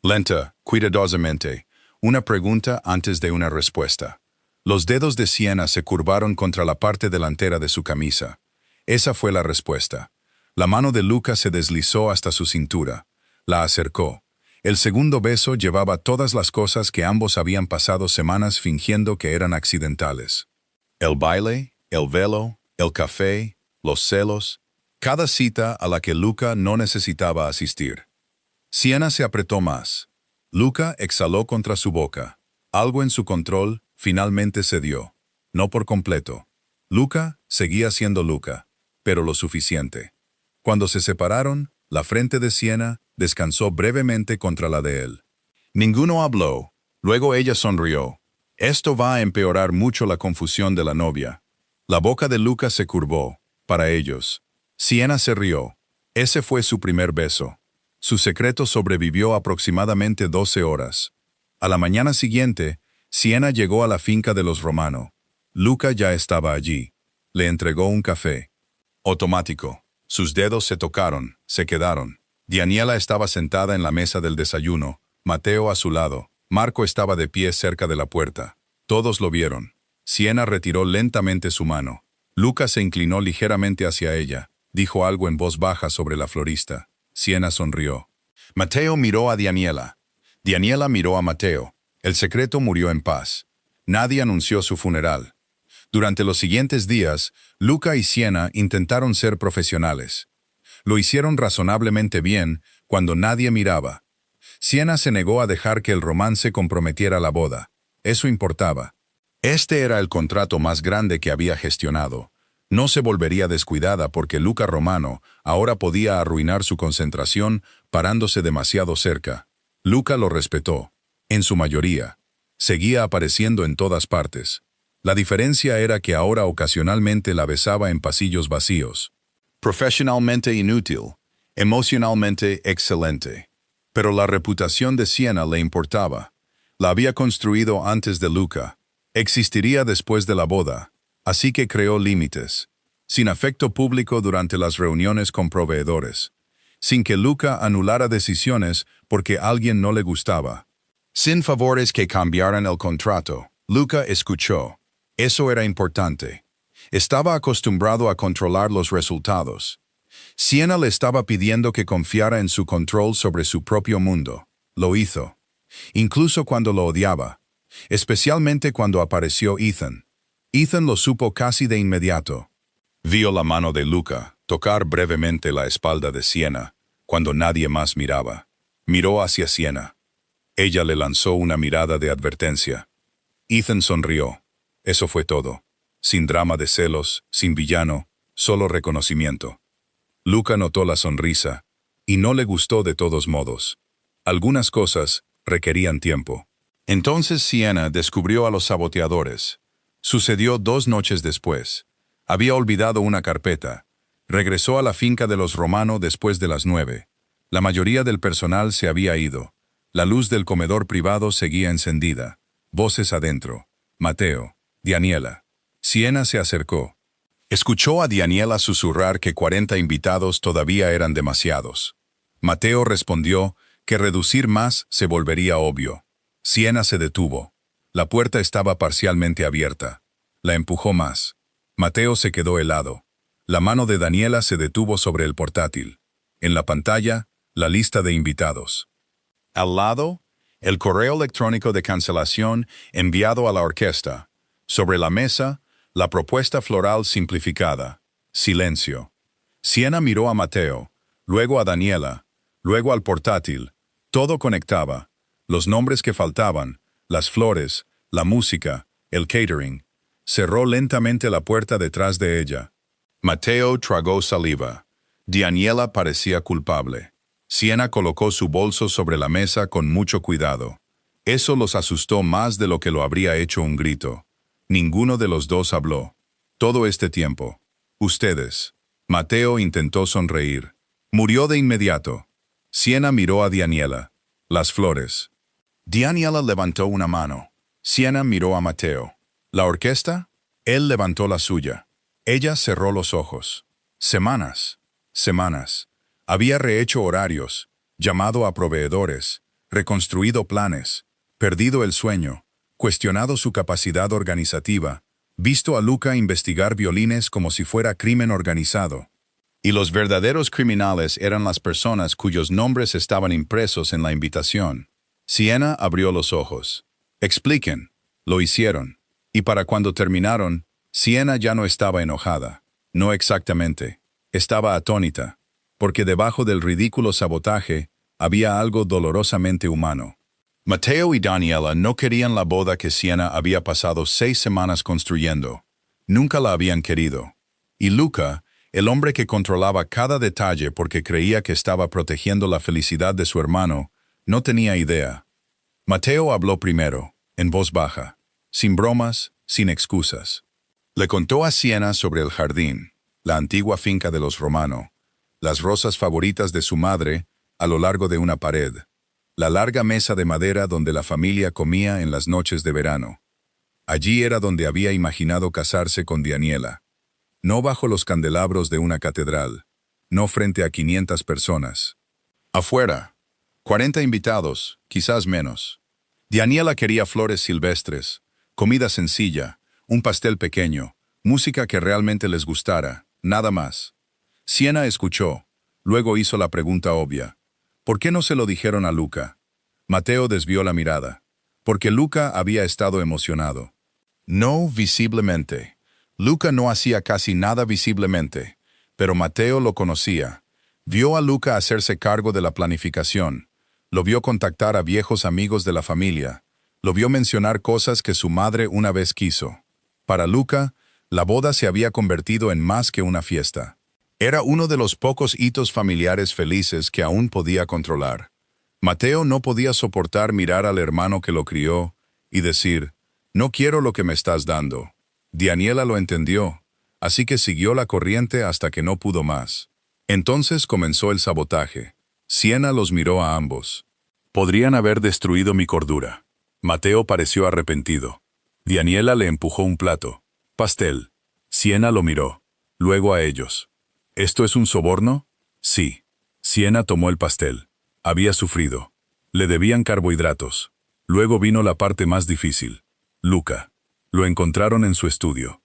Speaker 1: Lenta, cuidadosamente. Una pregunta antes de una respuesta. Los dedos de Sienna se curvaron contra la parte delantera de su camisa. Esa fue la respuesta. La mano de Luca se deslizó hasta su cintura. La acercó. El segundo beso llevaba todas las cosas que ambos habían pasado semanas fingiendo que eran accidentales. El baile, el velo, el café, los celos, cada cita a la que Luca no necesitaba asistir. Sienna se apretó más. Luca exhaló contra su boca. Algo en su control finalmente cedió. No por completo. Luca seguía siendo Luca, pero lo suficiente. Cuando se separaron, la frente de Sienna descansó brevemente contra la de él. Ninguno habló. Luego ella sonrió. Esto va a empeorar mucho la confusión de la novia. La boca de Luca se curvó. Para ellos. Sienna se rió. Ese fue su primer beso. Su secreto sobrevivió aproximadamente 12 horas. A la mañana siguiente, Sienna llegó a la finca de los Romano. Luca ya estaba allí. Le entregó un café. Automático. Sus dedos se tocaron, se quedaron. Daniela estaba sentada en la mesa del desayuno, Mateo a su lado. Marco estaba de pie cerca de la puerta. Todos lo vieron. Siena retiró lentamente su mano. Luca se inclinó ligeramente hacia ella. Dijo algo en voz baja sobre la florista. Siena sonrió. Mateo miró a Daniela. Daniela miró a Mateo. El secreto murió en paz. Nadie anunció su funeral. Durante los siguientes días, Luca y Siena intentaron ser profesionales. Lo hicieron razonablemente bien cuando nadie miraba. Siena se negó a dejar que el romance comprometiera la boda. Eso importaba. Este era el contrato más grande que había gestionado. No se volvería descuidada porque Luca Romano ahora podía arruinar su concentración parándose demasiado cerca. Luca lo respetó. En su mayoría. Seguía apareciendo en todas partes. La diferencia era que ahora ocasionalmente la besaba en pasillos vacíos. Profesionalmente inútil, emocionalmente excelente. Pero la reputación de Siena le importaba. La había construido antes de Luca. Existiría después de la boda. Así que creó límites. Sin afecto público durante las reuniones con proveedores. Sin que Luca anulara decisiones porque alguien no le gustaba. Sin favores que cambiaran el contrato. Luca escuchó. Eso era importante. Estaba acostumbrado a controlar los resultados. Siena le estaba pidiendo que confiara en su control sobre su propio mundo. Lo hizo. Incluso cuando lo odiaba. Especialmente cuando apareció Ethan. Ethan lo supo casi de inmediato. Vio la mano de Luca tocar brevemente la espalda de Siena, cuando nadie más miraba. Miró hacia Siena. Ella le lanzó una mirada de advertencia. Ethan sonrió. Eso fue todo. Sin drama de celos, sin villano, solo reconocimiento. Luca notó la sonrisa, y no le gustó de todos modos. Algunas cosas requerían tiempo. Entonces Siena descubrió a los saboteadores. Sucedió 2 noches después. Había olvidado una carpeta. Regresó a la finca de los Romano después de las 9. La mayoría del personal se había ido. La luz del comedor privado seguía encendida. Voces adentro. Mateo. Daniela. Siena se acercó. Escuchó a Daniela susurrar que 40 invitados todavía eran demasiados. Mateo respondió que reducir más se volvería obvio. Siena se detuvo. La puerta estaba parcialmente abierta. La empujó más. Mateo se quedó helado. La mano de Daniela se detuvo sobre el portátil. En la pantalla, la lista de invitados. Al lado, el correo electrónico de cancelación enviado a la orquesta. Sobre la mesa, la propuesta floral simplificada. Silencio. Siena miró a Mateo, luego a Daniela, luego al portátil. Todo conectaba. Los nombres que faltaban, las flores, la música, el catering. Cerró lentamente la puerta detrás de ella. Mateo tragó saliva. Daniela parecía culpable. Siena colocó su bolso sobre la mesa con mucho cuidado. Eso los asustó más de lo que lo habría hecho un grito. Ninguno de los dos habló. Todo este tiempo. Ustedes. Mateo intentó sonreír. Murió de inmediato. Siena miró a Daniela. Las flores. Daniela levantó una mano. Siena miró a Mateo. ¿La orquesta? Él levantó la suya. Ella cerró los ojos. Semanas. Semanas. Había rehecho horarios, llamado a proveedores, reconstruido planes, perdido el sueño, cuestionado su capacidad organizativa, visto a Luca investigar violines como si fuera crimen organizado. Y los verdaderos criminales eran las personas cuyos nombres estaban impresos en la invitación. Siena abrió los ojos. Expliquen. Lo hicieron. Y para cuando terminaron, Siena ya no estaba enojada. No exactamente. Estaba atónita. Porque debajo del ridículo sabotaje había algo dolorosamente humano. Mateo y Daniela no querían la boda que Siena había pasado 6 semanas construyendo. Nunca la habían querido. Y Luca, el hombre que controlaba cada detalle porque creía que estaba protegiendo la felicidad de su hermano, no tenía idea. Mateo habló primero, en voz baja, sin bromas, sin excusas. Le contó a Siena sobre el jardín, la antigua finca de los Romano, las rosas favoritas de su madre a lo largo de una pared, la larga mesa de madera donde la familia comía en las noches de verano. Allí era donde había imaginado casarse con Daniela. No bajo los candelabros de una catedral, no frente a 500 personas. Afuera, 40 invitados, quizás menos. Daniela quería flores silvestres, comida sencilla, un pastel pequeño, música que realmente les gustara, nada más. Siena escuchó, luego hizo la pregunta obvia. ¿Por qué no se lo dijeron a Luca? Mateo desvió la mirada. Porque Luca había estado emocionado. No visiblemente. Luca no hacía casi nada visiblemente, pero Mateo lo conocía. Vio a Luca hacerse cargo de la planificación. Lo vio contactar a viejos amigos de la familia. Lo vio mencionar cosas que su madre una vez quiso. Para Luca, la boda se había convertido en más que una fiesta. Era uno de los pocos hitos familiares felices que aún podía controlar. Mateo no podía soportar mirar al hermano que lo crió y decir, no quiero lo que me estás dando. Daniela lo entendió, así que siguió la corriente hasta que no pudo más. Entonces comenzó el sabotaje. Siena los miró a ambos. Podrían haber destruido mi cordura. Mateo pareció arrepentido. Daniela le empujó un plato. Pastel. Siena lo miró. Luego a ellos. ¿Esto es un soborno? Sí. Siena tomó el pastel. Había sufrido. Le debían carbohidratos. Luego vino la parte más difícil. Luca. Lo encontraron en su estudio.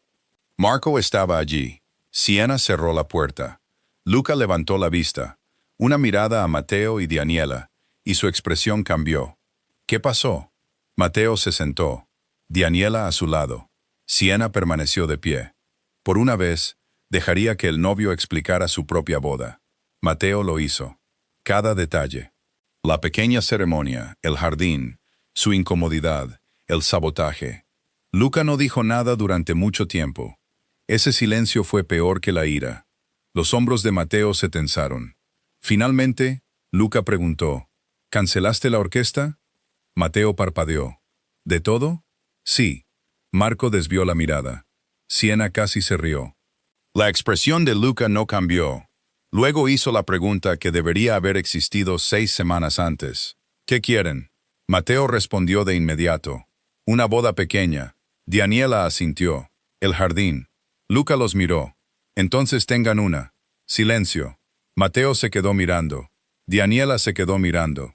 Speaker 1: Marco estaba allí. Siena cerró la puerta. Luca levantó la vista. Una mirada a Mateo y Daniela, y su expresión cambió. ¿Qué pasó? Mateo se sentó. Daniela a su lado. Siena permaneció de pie. Por una vez, dejaría que el novio explicara su propia boda. Mateo lo hizo. Cada detalle. La pequeña ceremonia, el jardín, su incomodidad, el sabotaje. Luca no dijo nada durante mucho tiempo. Ese silencio fue peor que la ira. Los hombros de Mateo se tensaron. Finalmente, Luca preguntó, ¿cancelaste la orquesta? Mateo parpadeó. ¿De todo? Sí. Marco desvió la mirada. Siena casi se rió. La expresión de Luca no cambió. Luego hizo la pregunta que debería haber existido 6 semanas antes. ¿Qué quieren? Mateo respondió de inmediato. Una boda pequeña. Daniela asintió. El jardín. Luca los miró. Entonces tengan una. Silencio. Mateo se quedó mirando. Daniela se quedó mirando.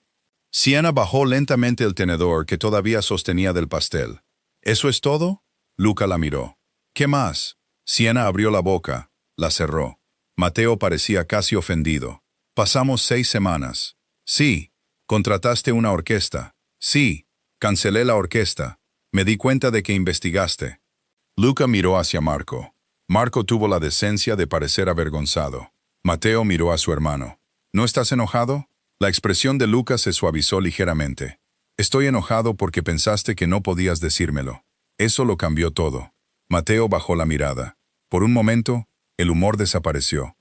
Speaker 1: Siena bajó lentamente el tenedor que todavía sostenía del pastel. ¿Eso es todo? Luca la miró. ¿Qué más? Siena abrió la boca. La cerró. Mateo parecía casi ofendido. Pasamos 6 semanas. Sí. Contrataste una orquesta. Sí. Cancelé la orquesta. Me di cuenta de que investigaste. Luca miró hacia Marco. Marco tuvo la decencia de parecer avergonzado. Mateo miró a su hermano. ¿No estás enojado? La expresión de Luca se suavizó ligeramente. Estoy enojado porque pensaste que no podías decírmelo. Eso lo cambió todo. Mateo bajó la mirada. Por un momento, el humor desapareció.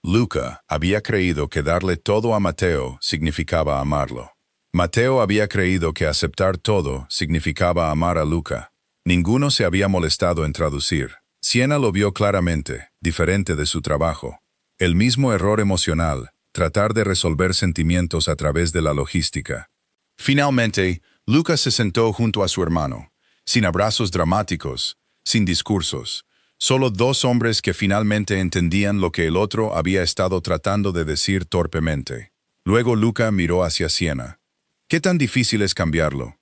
Speaker 1: Luca había creído que darle todo a Mateo significaba amarlo. Mateo había creído que aceptar todo significaba amar a Luca. Ninguno se había molestado en traducir. Siena lo vio claramente, diferente de su trabajo. El mismo error emocional, tratar de resolver sentimientos a través de la logística. Finalmente, Luca se sentó junto a su hermano, sin abrazos dramáticos, sin discursos. Solo 2 hombres que finalmente entendían lo que el otro había estado tratando de decir torpemente. Luego Luca miró hacia Siena. ¿Qué tan difícil es cambiarlo?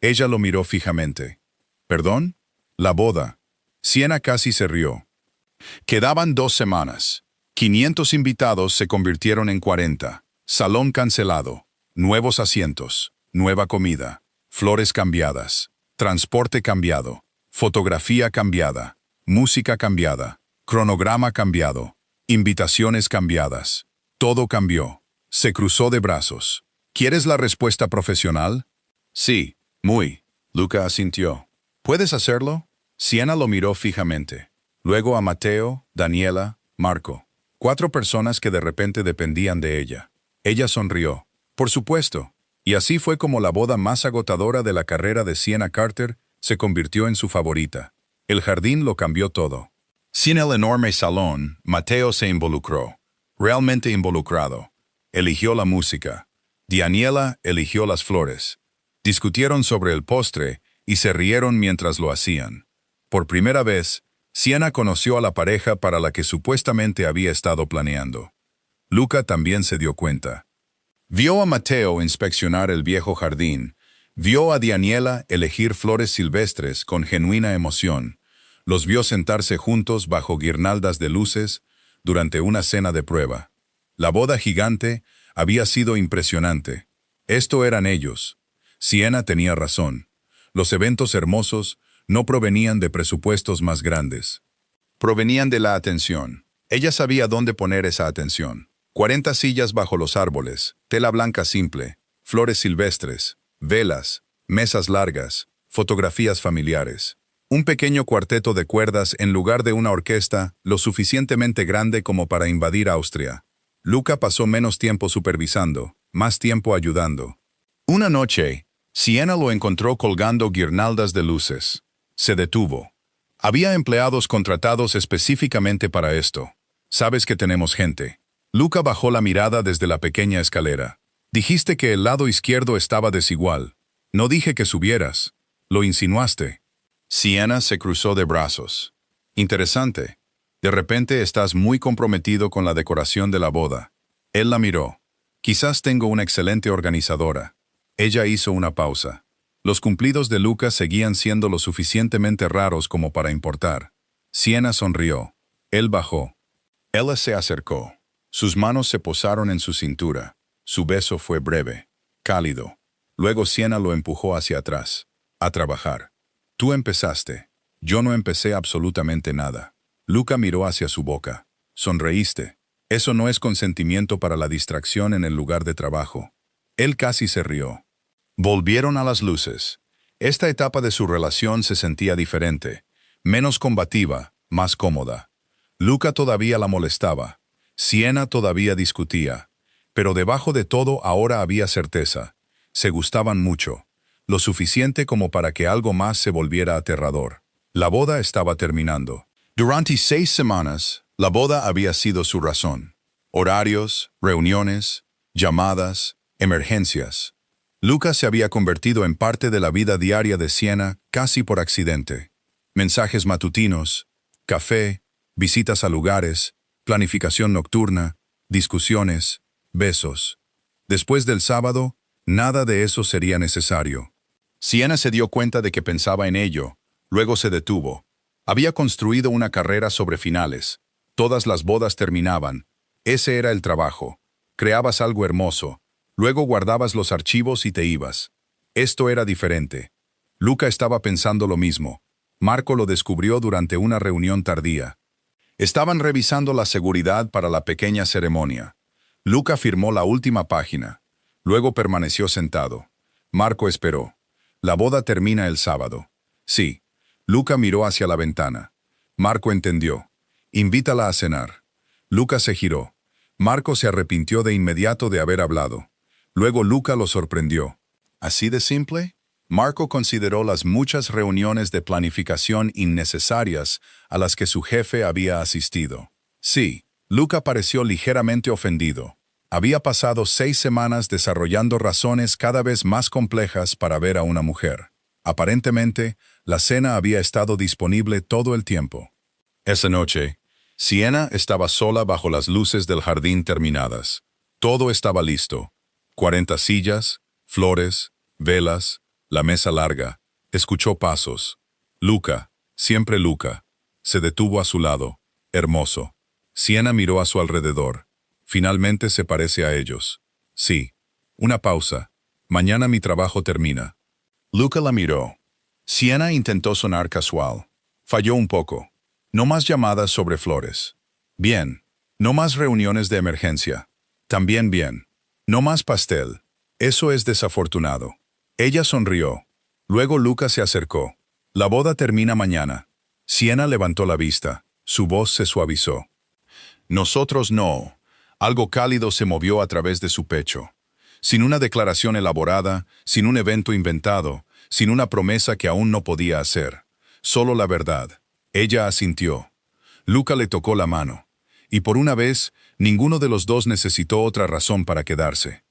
Speaker 1: Ella lo miró fijamente. ¿Perdón? La boda. Siena casi se rió. Quedaban 2 semanas. 500 invitados se convirtieron en 40. Salón cancelado. Nuevos asientos. Nueva comida. Flores cambiadas. Transporte cambiado. Fotografía cambiada. Música cambiada, cronograma cambiado, invitaciones cambiadas. Todo cambió. Se cruzó de brazos. ¿Quieres la respuesta profesional? Sí, muy. Luca asintió. ¿Puedes hacerlo? Siena lo miró fijamente. Luego a Mateo, Daniela, Marco. 4 personas que de repente dependían de ella. Ella sonrió. Por supuesto. Y así fue como la boda más agotadora de la carrera de Siena Carter se convirtió en su favorita. El jardín lo cambió todo. Sin el enorme salón, Mateo se involucró. Realmente involucrado. Eligió la música. Daniela eligió las flores. Discutieron sobre el postre y se rieron mientras lo hacían. Por primera vez, Siena conoció a la pareja para la que supuestamente había estado planeando. Luca también se dio cuenta. Vio a Mateo inspeccionar el viejo jardín. Vio a Daniela elegir flores silvestres con genuina emoción. Los vio sentarse juntos bajo guirnaldas de luces durante una cena de prueba. La boda gigante había sido impresionante. Esto eran ellos. Siena tenía razón. Los eventos hermosos no provenían de presupuestos más grandes. Provenían de la atención. Ella sabía dónde poner esa atención. 40 sillas bajo los árboles, tela blanca simple, flores silvestres, velas, mesas largas, fotografías familiares. Un pequeño cuarteto de cuerdas en lugar de una orquesta lo suficientemente grande como para invadir Austria. Luca pasó menos tiempo supervisando, más tiempo ayudando. Una noche, Siena lo encontró colgando guirnaldas de luces. Se detuvo. Había empleados contratados específicamente para esto. Sabes que tenemos gente. Luca bajó la mirada desde la pequeña escalera. Dijiste que el lado izquierdo estaba desigual. No dije que subieras. Lo insinuaste. Siena se cruzó de brazos. Interesante. De repente estás muy comprometido con la decoración de la boda. Él la miró. Quizás tengo una excelente organizadora. Ella hizo una pausa. Los cumplidos de Luca seguían siendo lo suficientemente raros como para importar. Siena sonrió. Él bajó. Ella se acercó. Sus manos se posaron en su cintura. Su beso fue breve, cálido. Luego Siena lo empujó hacia atrás. A trabajar. Tú empezaste. Yo no empecé absolutamente nada. Luca miró hacia su boca. Sonreíste. Eso no es consentimiento para la distracción en el lugar de trabajo. Él casi se rió. Volvieron a las luces. Esta etapa de su relación se sentía diferente, menos combativa, más cómoda. Luca todavía la molestaba. Siena todavía discutía. Pero debajo de todo ahora había certeza. Se gustaban mucho. Lo suficiente como para que algo más se volviera aterrador. La boda estaba terminando. Durante 6 semanas, la boda había sido su razón. Horarios, reuniones, llamadas, emergencias. Luca se había convertido en parte de la vida diaria de Siena casi por accidente. Mensajes matutinos, café, visitas a lugares, planificación nocturna, discusiones, besos. Después del sábado, nada de eso sería necesario. Siena se dio cuenta de que pensaba en ello, luego se detuvo. Había construido una carrera sobre finales. Todas las bodas terminaban. Ese era el trabajo. Creabas algo hermoso. Luego guardabas los archivos y te ibas. Esto era diferente. Luca estaba pensando lo mismo. Marco lo descubrió durante una reunión tardía. Estaban revisando la seguridad para la pequeña ceremonia. Luca firmó la última página. Luego permaneció sentado. Marco esperó. La boda termina el sábado. Sí. Luca miró hacia la ventana. Marco entendió. Invítala a cenar. Luca se giró. Marco se arrepintió de inmediato de haber hablado. Luego Luca lo sorprendió. ¿Así de simple? Marco consideró las muchas reuniones de planificación innecesarias a las que su jefe había asistido. Sí, Luca pareció ligeramente ofendido. Había pasado 6 semanas desarrollando razones cada vez más complejas para ver a una mujer. Aparentemente, la cena había estado disponible todo el tiempo. Esa noche, Siena estaba sola bajo las luces del jardín terminadas. Todo estaba listo. 40 sillas, flores, velas, la mesa larga. Escuchó pasos. Luca, siempre Luca. Se detuvo a su lado. Hermoso. Siena miró a su alrededor. Finalmente se parece a ellos. Sí. Una pausa. Mañana mi trabajo termina. Luca la miró. Siena intentó sonar casual. Falló un poco. No más llamadas sobre flores. Bien. No más reuniones de emergencia. También bien. No más pastel. Eso es desafortunado. Ella sonrió. Luego Luca se acercó. La boda termina mañana. Siena levantó la vista. Su voz se suavizó. Nosotros no. Algo cálido se movió a través de su pecho. Sin una declaración elaborada, sin un evento inventado, sin una promesa que aún no podía hacer. Solo la verdad. Ella asintió. Luca le tocó la mano. Y por una vez, ninguno de los dos necesitó otra razón para quedarse.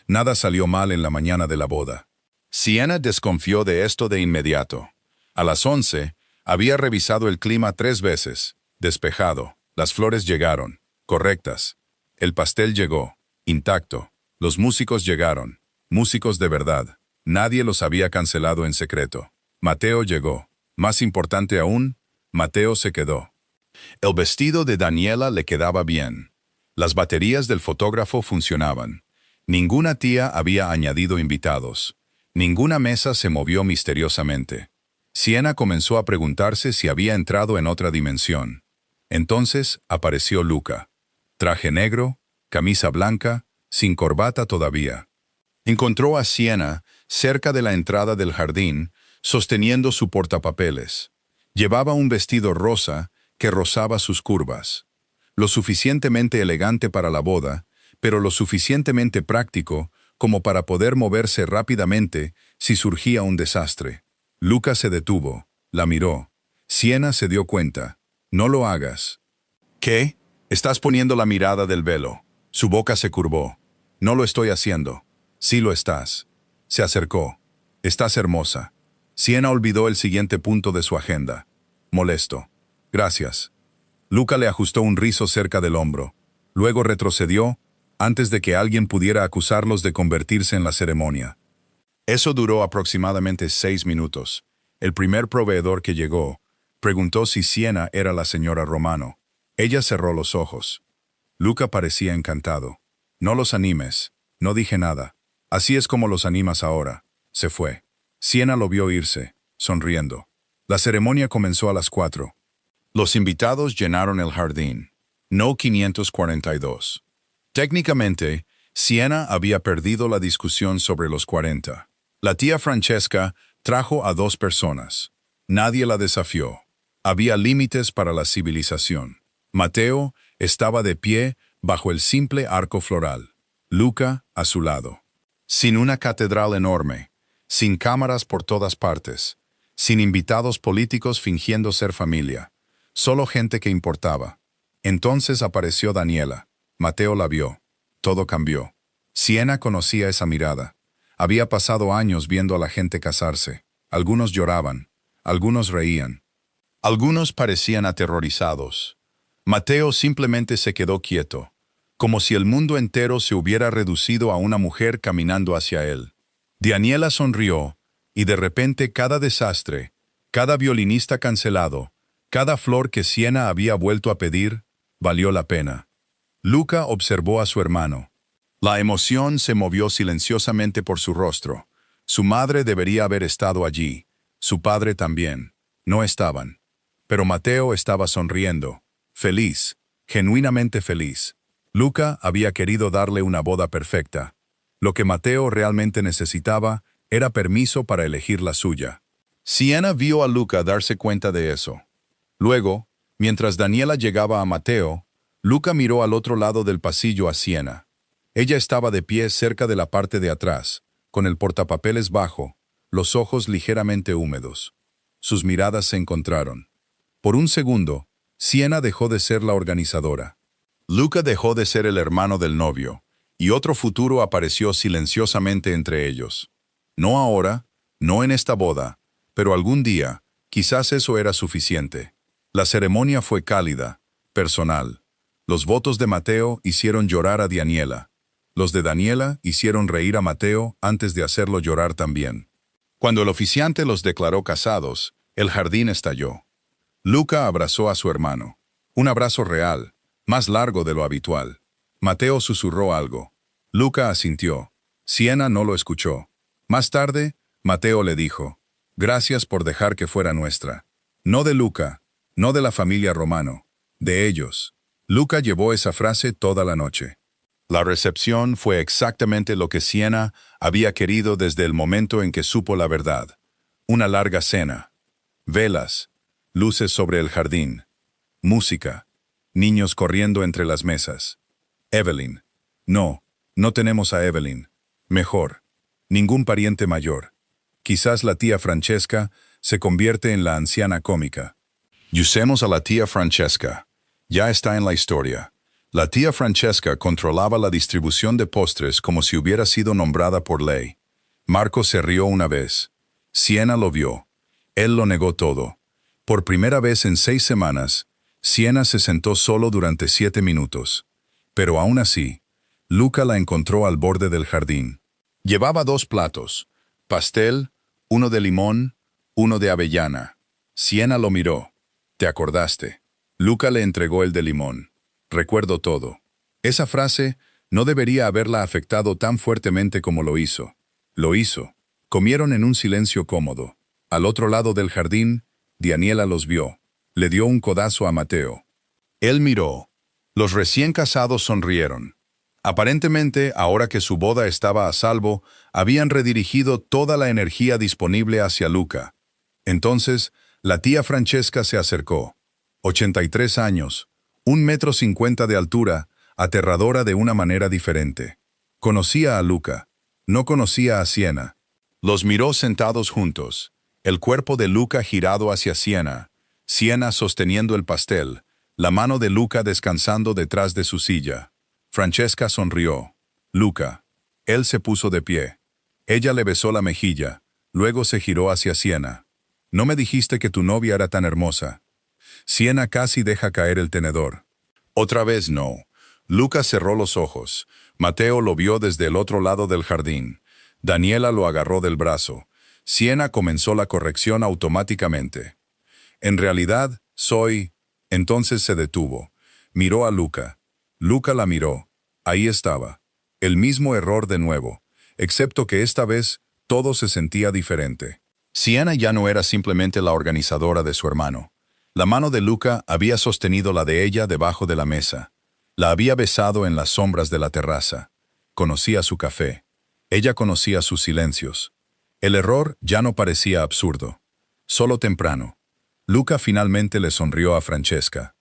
Speaker 1: Nada salió mal en la mañana de la boda. Siena desconfió de esto de inmediato. A las 11, había revisado el clima 3 veces. Despejado. Las flores llegaron. Correctas. El pastel llegó. Intacto. Los músicos llegaron, músicos de verdad. Nadie los había cancelado en secreto. Mateo llegó. Más importante aún, Mateo se quedó. El vestido de Daniela le quedaba bien. Las baterías del fotógrafo funcionaban. Ninguna tía había añadido invitados. Ninguna mesa se movió misteriosamente. Siena comenzó a preguntarse si había entrado en otra dimensión. Entonces apareció Luca. Traje negro, camisa blanca, sin corbata todavía. Encontró a Siena cerca de la entrada del jardín, sosteniendo su portapapeles. Llevaba un vestido rosa que rozaba sus curvas. Lo suficientemente elegante para la boda, pero lo suficientemente práctico como para poder moverse rápidamente si surgía un desastre. Luca se detuvo, la miró. Siena se dio cuenta. No lo hagas. ¿Qué? Estás poniendo la mirada del velo. Su boca se curvó. No lo estoy haciendo. Sí lo estás. Se acercó. Estás hermosa. Siena olvidó el siguiente punto de su agenda. Molesto. Gracias. Luca le ajustó un rizo cerca del hombro. Luego retrocedió, antes de que alguien pudiera acusarlos de convertirse en la ceremonia. Eso duró aproximadamente 6 minutos. El primer proveedor que llegó preguntó si Siena era la señora Romano. Ella cerró los ojos. Luca parecía encantado. No los animes. No dije nada. Así es como los animas ahora. Se fue. Siena lo vio irse, sonriendo. La ceremonia comenzó a las 4. Los invitados llenaron el jardín. No 542. Técnicamente, Siena había perdido la discusión sobre los 40. La tía Francesca trajo a 2 personas. Nadie la desafió. Había límites para la civilización. Mateo estaba de pie bajo el simple arco floral. Luca a su lado. Sin una catedral enorme, sin cámaras por todas partes, sin invitados políticos fingiendo ser familia, solo gente que importaba. Entonces apareció Daniela. Mateo la vio. Todo cambió. Siena conocía esa mirada. Había pasado años viendo a la gente casarse. Algunos lloraban, algunos reían. Algunos parecían aterrorizados. Mateo simplemente se quedó quieto, como si el mundo entero se hubiera reducido a una mujer caminando hacia él. Daniela sonrió, y de repente cada desastre, cada violinista cancelado, cada flor que Siena había vuelto a pedir, valió la pena. Luca observó a su hermano. La emoción se movió silenciosamente por su rostro. Su madre debería haber estado allí. Su padre también. No estaban. Pero Mateo estaba sonriendo. Feliz. Genuinamente feliz. Luca había querido darle una boda perfecta. Lo que Mateo realmente necesitaba era permiso para elegir la suya. Siena vio a Luca darse cuenta de eso. Luego, mientras Daniela llegaba a Mateo, Luca miró al otro lado del pasillo a Siena. Ella estaba de pie cerca de la parte de atrás, con el portapapeles bajo, los ojos ligeramente húmedos. Sus miradas se encontraron. Por un segundo, Siena dejó de ser la organizadora. Luca dejó de ser el hermano del novio, y otro futuro apareció silenciosamente entre ellos. No ahora, no en esta boda, pero algún día, quizás eso era suficiente. La ceremonia fue cálida, personal. Los votos de Mateo hicieron llorar a Daniela. Los de Daniela hicieron reír a Mateo antes de hacerlo llorar también. Cuando el oficiante los declaró casados, el jardín estalló. Luca abrazó a su hermano. Un abrazo real, más largo de lo habitual. Mateo susurró algo. Luca asintió. Siena no lo escuchó. Más tarde, Mateo le dijo, «Gracias por dejar que fuera nuestra». No de Luca, no de la familia Romano, de ellos. Luca llevó esa frase toda la noche. La recepción fue exactamente lo que Siena había querido desde el momento en que supo la verdad. Una larga cena. Velas. Luces sobre el jardín. Música. Niños corriendo entre las mesas. Evelyn. No, no tenemos a Evelyn. Mejor. Ningún pariente mayor. Quizás la tía Francesca se convierte en la anciana cómica. Usemos a la tía Francesca. Ya está en la historia. La tía Francesca controlaba la distribución de postres como si hubiera sido nombrada por ley. Marco se rió una vez. Siena lo vio. Él lo negó todo. Por primera vez en 6 semanas, Siena se sentó solo durante 7 minutos. Pero aún así, Luca la encontró al borde del jardín. Llevaba 2 platos, pastel, uno de limón, uno de avellana. Siena lo miró. ¿Te acordaste? Luca le entregó el de limón. Recuerdo todo. Esa frase no debería haberla afectado tan fuertemente como lo hizo. Lo hizo. Comieron en un silencio cómodo. Al otro lado del jardín, Daniela los vio. Le dio un codazo a Mateo. Él miró. Los recién casados sonrieron. Aparentemente, ahora que su boda estaba a salvo, habían redirigido toda la energía disponible hacia Luca. Entonces, la tía Francesca se acercó. 83 años, 1,50 m de altura, aterradora de una manera diferente. Conocía a Luca. No conocía a Siena. Los miró sentados juntos. El cuerpo de Luca girado hacia Siena. Siena sosteniendo el pastel. La mano de Luca descansando detrás de su silla. Francesca sonrió. Luca. Él se puso de pie. Ella le besó la mejilla. Luego se giró hacia Siena. «No me dijiste que tu novia era tan hermosa». Siena casi deja caer el tenedor. Otra vez no. Luca cerró los ojos. Mateo lo vio desde el otro lado del jardín. Daniela lo agarró del brazo. Siena comenzó la corrección automáticamente. «En realidad, soy...». Entonces se detuvo. Miró a Luca. Luca la miró. Ahí estaba. El mismo error de nuevo, excepto que esta vez todo se sentía diferente. Siena ya no era simplemente la organizadora de su hermano. La mano de Luca había sostenido la de ella debajo de la mesa. La había besado en las sombras de la terraza. Conocía su café. Ella conocía sus silencios. El error ya no parecía absurdo. Solo temprano. Luca finalmente le sonrió a Francesca.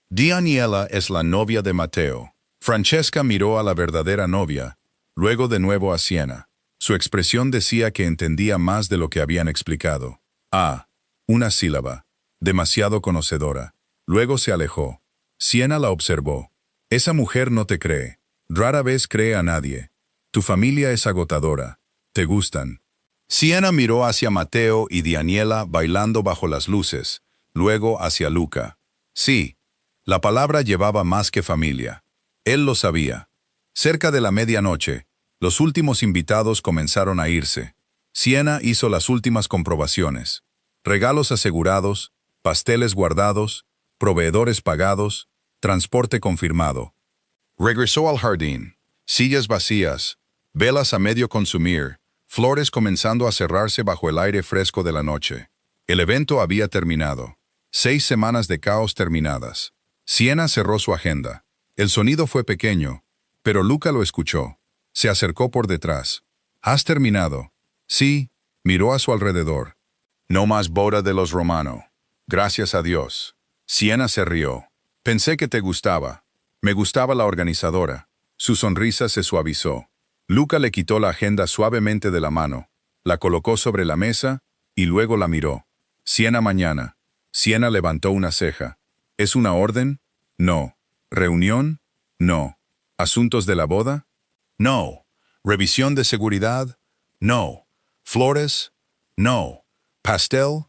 Speaker 1: Daniela es la novia de Mateo. Francesca miró a la verdadera novia, luego de nuevo a Siena. Su expresión decía que entendía más de lo que habían explicado. Ah, una sílaba. Demasiado conocedora. Luego se alejó. Siena la observó. Esa mujer no te cree. Rara vez cree a nadie. Tu familia es agotadora. Te gustan. Siena miró hacia Mateo y Daniela bailando bajo las luces, luego hacia Luca. Sí, la palabra llevaba más que familia. Él lo sabía. Cerca de la medianoche, los últimos invitados comenzaron a irse. Siena hizo las últimas comprobaciones. Regalos asegurados, pasteles guardados, proveedores pagados, transporte confirmado. Regresó al jardín. Sillas vacías, velas a medio consumir, flores comenzando a cerrarse bajo el aire fresco de la noche. El evento había terminado. 6 semanas de caos terminadas. Siena cerró su agenda. El sonido fue pequeño, pero Luca lo escuchó. Se acercó por detrás. «¿Has terminado?» «Sí», miró a su alrededor. «No más boda de los Romano. Gracias a Dios». Siena se rió. «Pensé que te gustaba». «Me gustaba la organizadora». Su sonrisa se suavizó. Luca le quitó la agenda suavemente de la mano, la colocó sobre la mesa y luego la miró. «Siena mañana». Siena levantó una ceja. «¿Es una orden?» «No». «¿Reunión?» «No». «¿Asuntos de la boda?» «No». «¿Revisión de seguridad?» «No». «¿Flores?» «No». «¿Pastel?»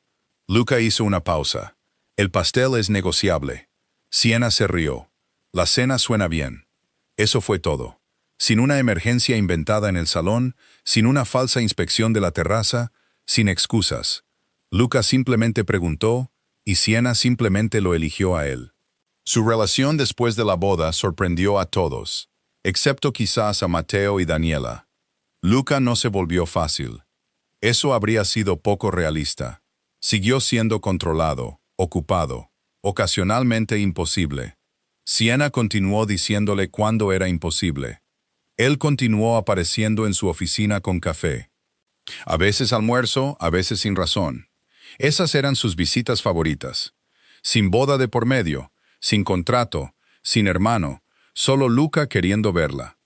Speaker 1: Luca hizo una pausa. «El pastel es negociable». Siena se rió. «La cena suena bien». Eso fue todo. Sin una emergencia inventada en el salón, sin una falsa inspección de la terraza, sin excusas. Luca simplemente preguntó, y Siena simplemente lo eligió a él. Su relación después de la boda sorprendió a todos, excepto quizás a Mateo y Daniela. Luca no se volvió fácil. Eso habría sido poco realista. Siguió siendo controlado, ocupado, ocasionalmente imposible. Siena continuó diciéndole cuándo era imposible. Él continuó apareciendo en su oficina con café. A veces almuerzo, a veces sin razón. Esas eran sus visitas favoritas. Sin boda de por medio, sin contrato, sin hermano, solo Luca queriendo verla.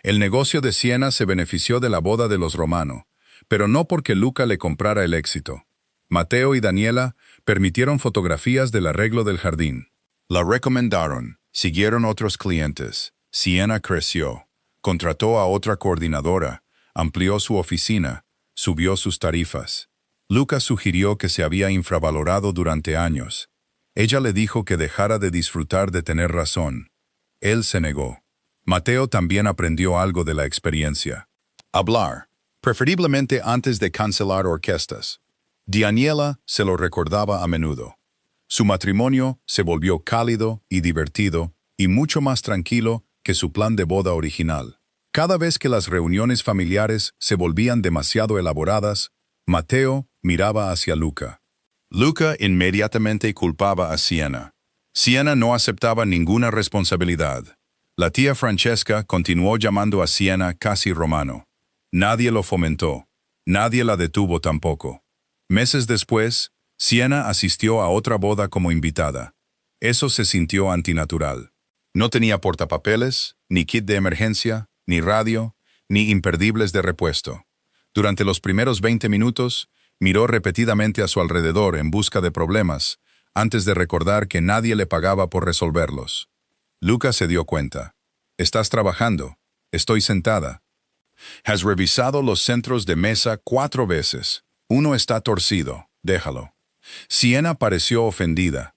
Speaker 1: El negocio de Siena se benefició de la boda de los Romano, pero no porque Luca le comprara el éxito. Mateo y Daniela permitieron fotografías del arreglo del jardín. La recomendaron, siguieron otros clientes. Siena creció. Contrató a otra coordinadora, amplió su oficina, subió sus tarifas. Luca sugirió que se había infravalorado durante años. Ella le dijo que dejara de disfrutar de tener razón. Él se negó. Mateo también aprendió algo de la experiencia. Hablar, preferiblemente antes de cancelar orquestas. Daniela se lo recordaba a menudo. Su matrimonio se volvió cálido y divertido y mucho más tranquilo que su plan de boda original. Cada vez que las reuniones familiares se volvían demasiado elaboradas, Mateo miraba hacia Luca. Luca inmediatamente culpaba a Siena. Siena no aceptaba ninguna responsabilidad. La tía Francesca continuó llamando a Siena casi romano. Nadie lo fomentó. Nadie la detuvo tampoco. Meses después, Siena asistió a otra boda como invitada. Eso se sintió antinatural. No tenía portapapeles, ni kit de emergencia, ni radio, ni imperdibles de repuesto. Durante los primeros 20 minutos, miró repetidamente a su alrededor en busca de problemas, antes de recordar que nadie le pagaba por resolverlos. Luca se dio cuenta. «Estás trabajando. Estoy sentada. Has revisado los centros de mesa 4 veces. Uno está torcido. Déjalo». Siena pareció ofendida.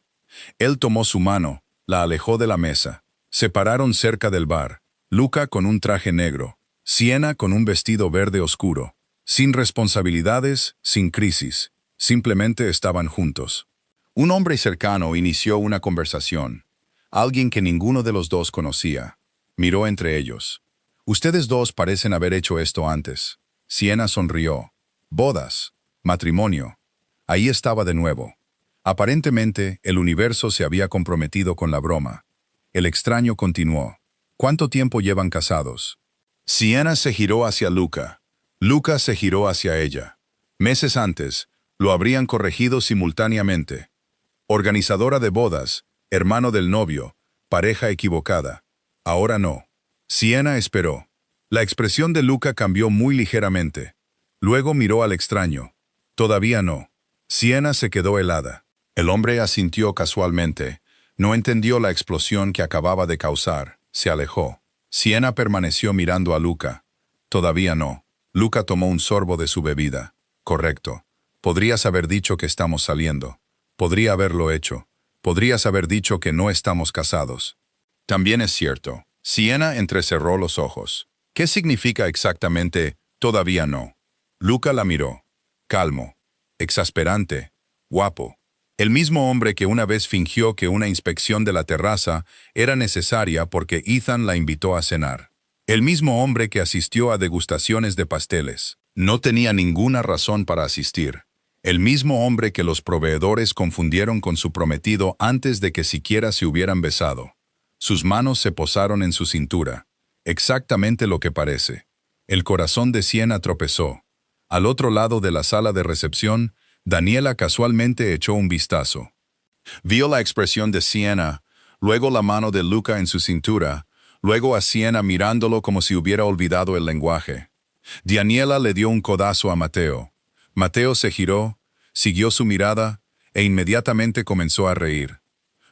Speaker 1: Él tomó su mano, la alejó de la mesa. Se pararon cerca del bar. Luca con un traje negro. Siena con un vestido verde oscuro. Sin responsabilidades, sin crisis. Simplemente estaban juntos. Un hombre cercano inició una conversación. Alguien que ninguno de los dos conocía. Miró entre ellos. «Ustedes dos parecen haber hecho esto antes». Siena sonrió. «Bodas. Matrimonio». Ahí estaba de nuevo. Aparentemente, el universo se había comprometido con la broma. El extraño continuó. «¿Cuánto tiempo llevan casados?» Siena se giró hacia Luca. Luca se giró hacia ella. Meses antes, lo habrían corregido simultáneamente. Organizadora de bodas, hermano del novio, pareja equivocada. Ahora no. Siena esperó. La expresión de Luca cambió muy ligeramente. Luego miró al extraño. Todavía no. Siena se quedó helada. El hombre asintió casualmente. No entendió la explosión que acababa de causar. Se alejó. Siena permaneció mirando a Luca. Todavía no. Luca tomó un sorbo de su bebida. Correcto. Podrías haber dicho que estamos saliendo. Podría haberlo hecho. Podrías haber dicho que no estamos casados. También es cierto. Siena entrecerró los ojos. ¿Qué significa exactamente todavía no? Luca la miró. Calmo. Exasperante. Guapo. El mismo hombre que una vez fingió que una inspección de la terraza era necesaria porque Ethan la invitó a cenar. El mismo hombre que asistió a degustaciones de pasteles. No tenía ninguna razón para asistir. El mismo hombre que los proveedores confundieron con su prometido antes de que siquiera se hubieran besado. Sus manos se posaron en su cintura. Exactamente lo que parece. El corazón de Siena tropezó. Al otro lado de la sala de recepción, Daniela casualmente echó un vistazo. Vio la expresión de Siena, luego la mano de Luca en su cintura, luego a Siena mirándolo como si hubiera olvidado el lenguaje. Daniela le dio un codazo a Mateo. Mateo se giró, siguió su mirada e inmediatamente comenzó a reír.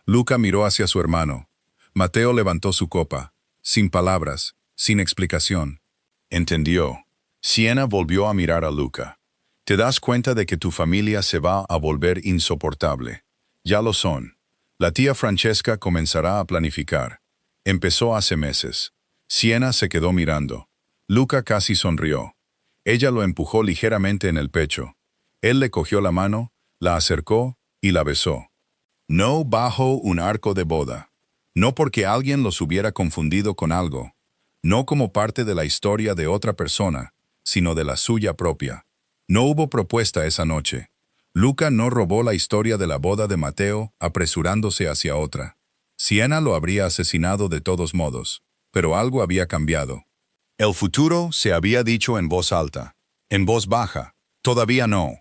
Speaker 1: Luca miró hacia su hermano. Mateo levantó su copa, sin palabras, sin explicación. Entendió. Siena volvió a mirar a Luca. Te das cuenta de que tu familia se va a volver insoportable. Ya lo son. La tía Francesca comenzará a planificar. Empezó hace meses. Siena se quedó mirando. Luca casi sonrió. Ella lo empujó ligeramente en el pecho. Él le cogió la mano, la acercó y la besó. No bajo un arco de boda. No porque alguien los hubiera confundido con algo. No como parte de la historia de otra persona, sino de la suya propia. No hubo propuesta esa noche. Luca no robó la historia de la boda de Mateo apresurándose hacia otra. Siena lo habría asesinado de todos modos, pero algo había cambiado. El futuro se había dicho en voz alta. En voz baja, todavía no.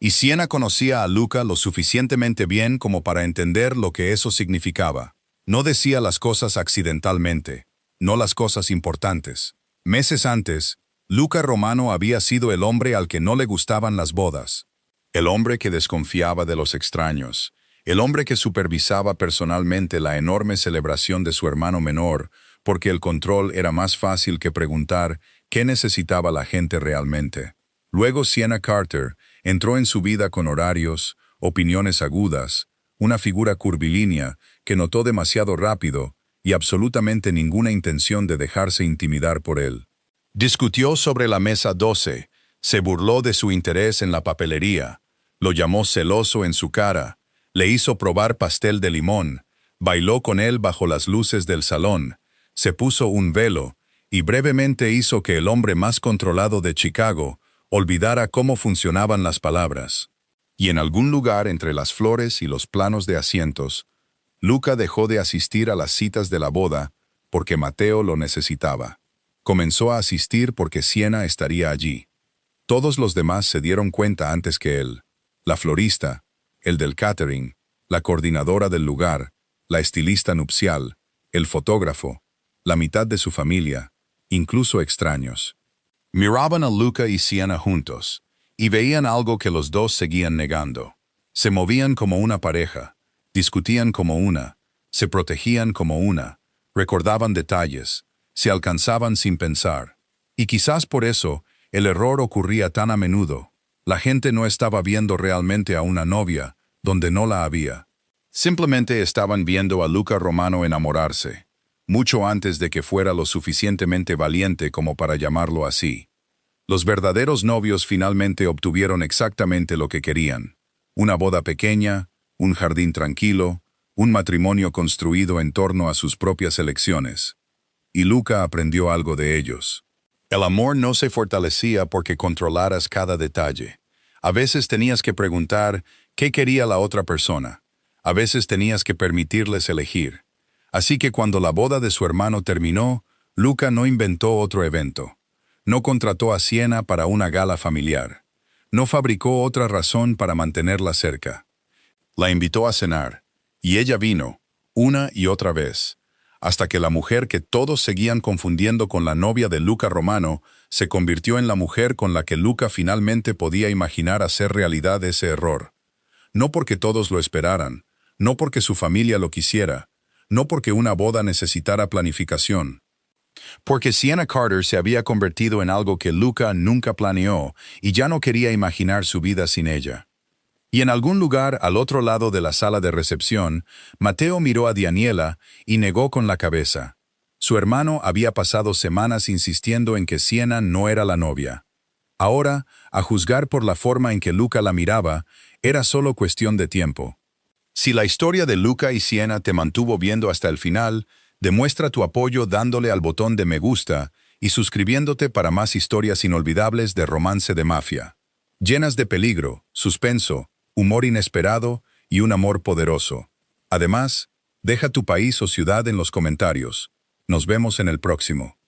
Speaker 1: Y Siena conocía a Luca lo suficientemente bien como para entender lo que eso significaba. No decía las cosas accidentalmente, no las cosas importantes. Meses antes, Luca Romano había sido el hombre al que no le gustaban las bodas. El hombre que desconfiaba de los extraños. El hombre que supervisaba personalmente la enorme celebración de su hermano menor, porque el control era más fácil que preguntar qué necesitaba la gente realmente. Luego Siena Carter entró en su vida con horarios, opiniones agudas, una figura curvilínea que notó demasiado rápido y absolutamente ninguna intención de dejarse intimidar por él. Discutió sobre la mesa 12, se burló de su interés en la papelería, lo llamó celoso en su cara, le hizo probar pastel de limón, bailó con él bajo las luces del salón, se puso un velo y brevemente hizo que el hombre más controlado de Chicago olvidara cómo funcionaban las palabras. Y en algún lugar entre las flores y los planos de asientos, Luca dejó de asistir a las citas de la boda porque Mateo lo necesitaba. Comenzó a asistir porque Siena estaría allí. Todos los demás se dieron cuenta antes que él. La florista, el del catering, la coordinadora del lugar, la estilista nupcial, el fotógrafo, la mitad de su familia, incluso extraños. Miraban a Luca y Siena juntos, y veían algo que los dos seguían negando. Se movían como una pareja, discutían como una, se protegían como una, recordaban detalles, se alcanzaban sin pensar. Y quizás por eso, el error ocurría tan a menudo. La gente no estaba viendo realmente a una novia, donde no la había. Simplemente estaban viendo a Luca Romano enamorarse, mucho antes de que fuera lo suficientemente valiente como para llamarlo así. Los verdaderos novios finalmente obtuvieron exactamente lo que querían. Una boda pequeña, un jardín tranquilo, un matrimonio construido en torno a sus propias elecciones. Y Luca aprendió algo de ellos. El amor no se fortalecía porque controlaras cada detalle. A veces tenías que preguntar qué quería la otra persona. A veces tenías que permitirles elegir. Así que cuando la boda de su hermano terminó, Luca no inventó otro evento. No contrató a Siena para una gala familiar. No fabricó otra razón para mantenerla cerca. La invitó a cenar, y ella vino, una y otra vez, hasta que la mujer que todos seguían confundiendo con la novia de Luca Romano se convirtió en la mujer con la que Luca finalmente podía imaginar hacer realidad ese error. No porque todos lo esperaran, no porque su familia lo quisiera, no porque una boda necesitara planificación. Porque Siena Carter se había convertido en algo que Luca nunca planeó y ya no quería imaginar su vida sin ella. Y en algún lugar al otro lado de la sala de recepción, Mateo miró a Daniela y negó con la cabeza. Su hermano había pasado semanas insistiendo en que Siena no era la novia. Ahora, a juzgar por la forma en que Luca la miraba, era solo cuestión de tiempo. Si la historia de Luca y Siena te mantuvo viendo hasta el final, demuestra tu apoyo dándole al botón de me gusta y suscribiéndote para más historias inolvidables de romance de mafia. Llenas de peligro, suspenso, humor inesperado y un amor poderoso. Además, deja tu país o ciudad en los comentarios. Nos vemos en el próximo.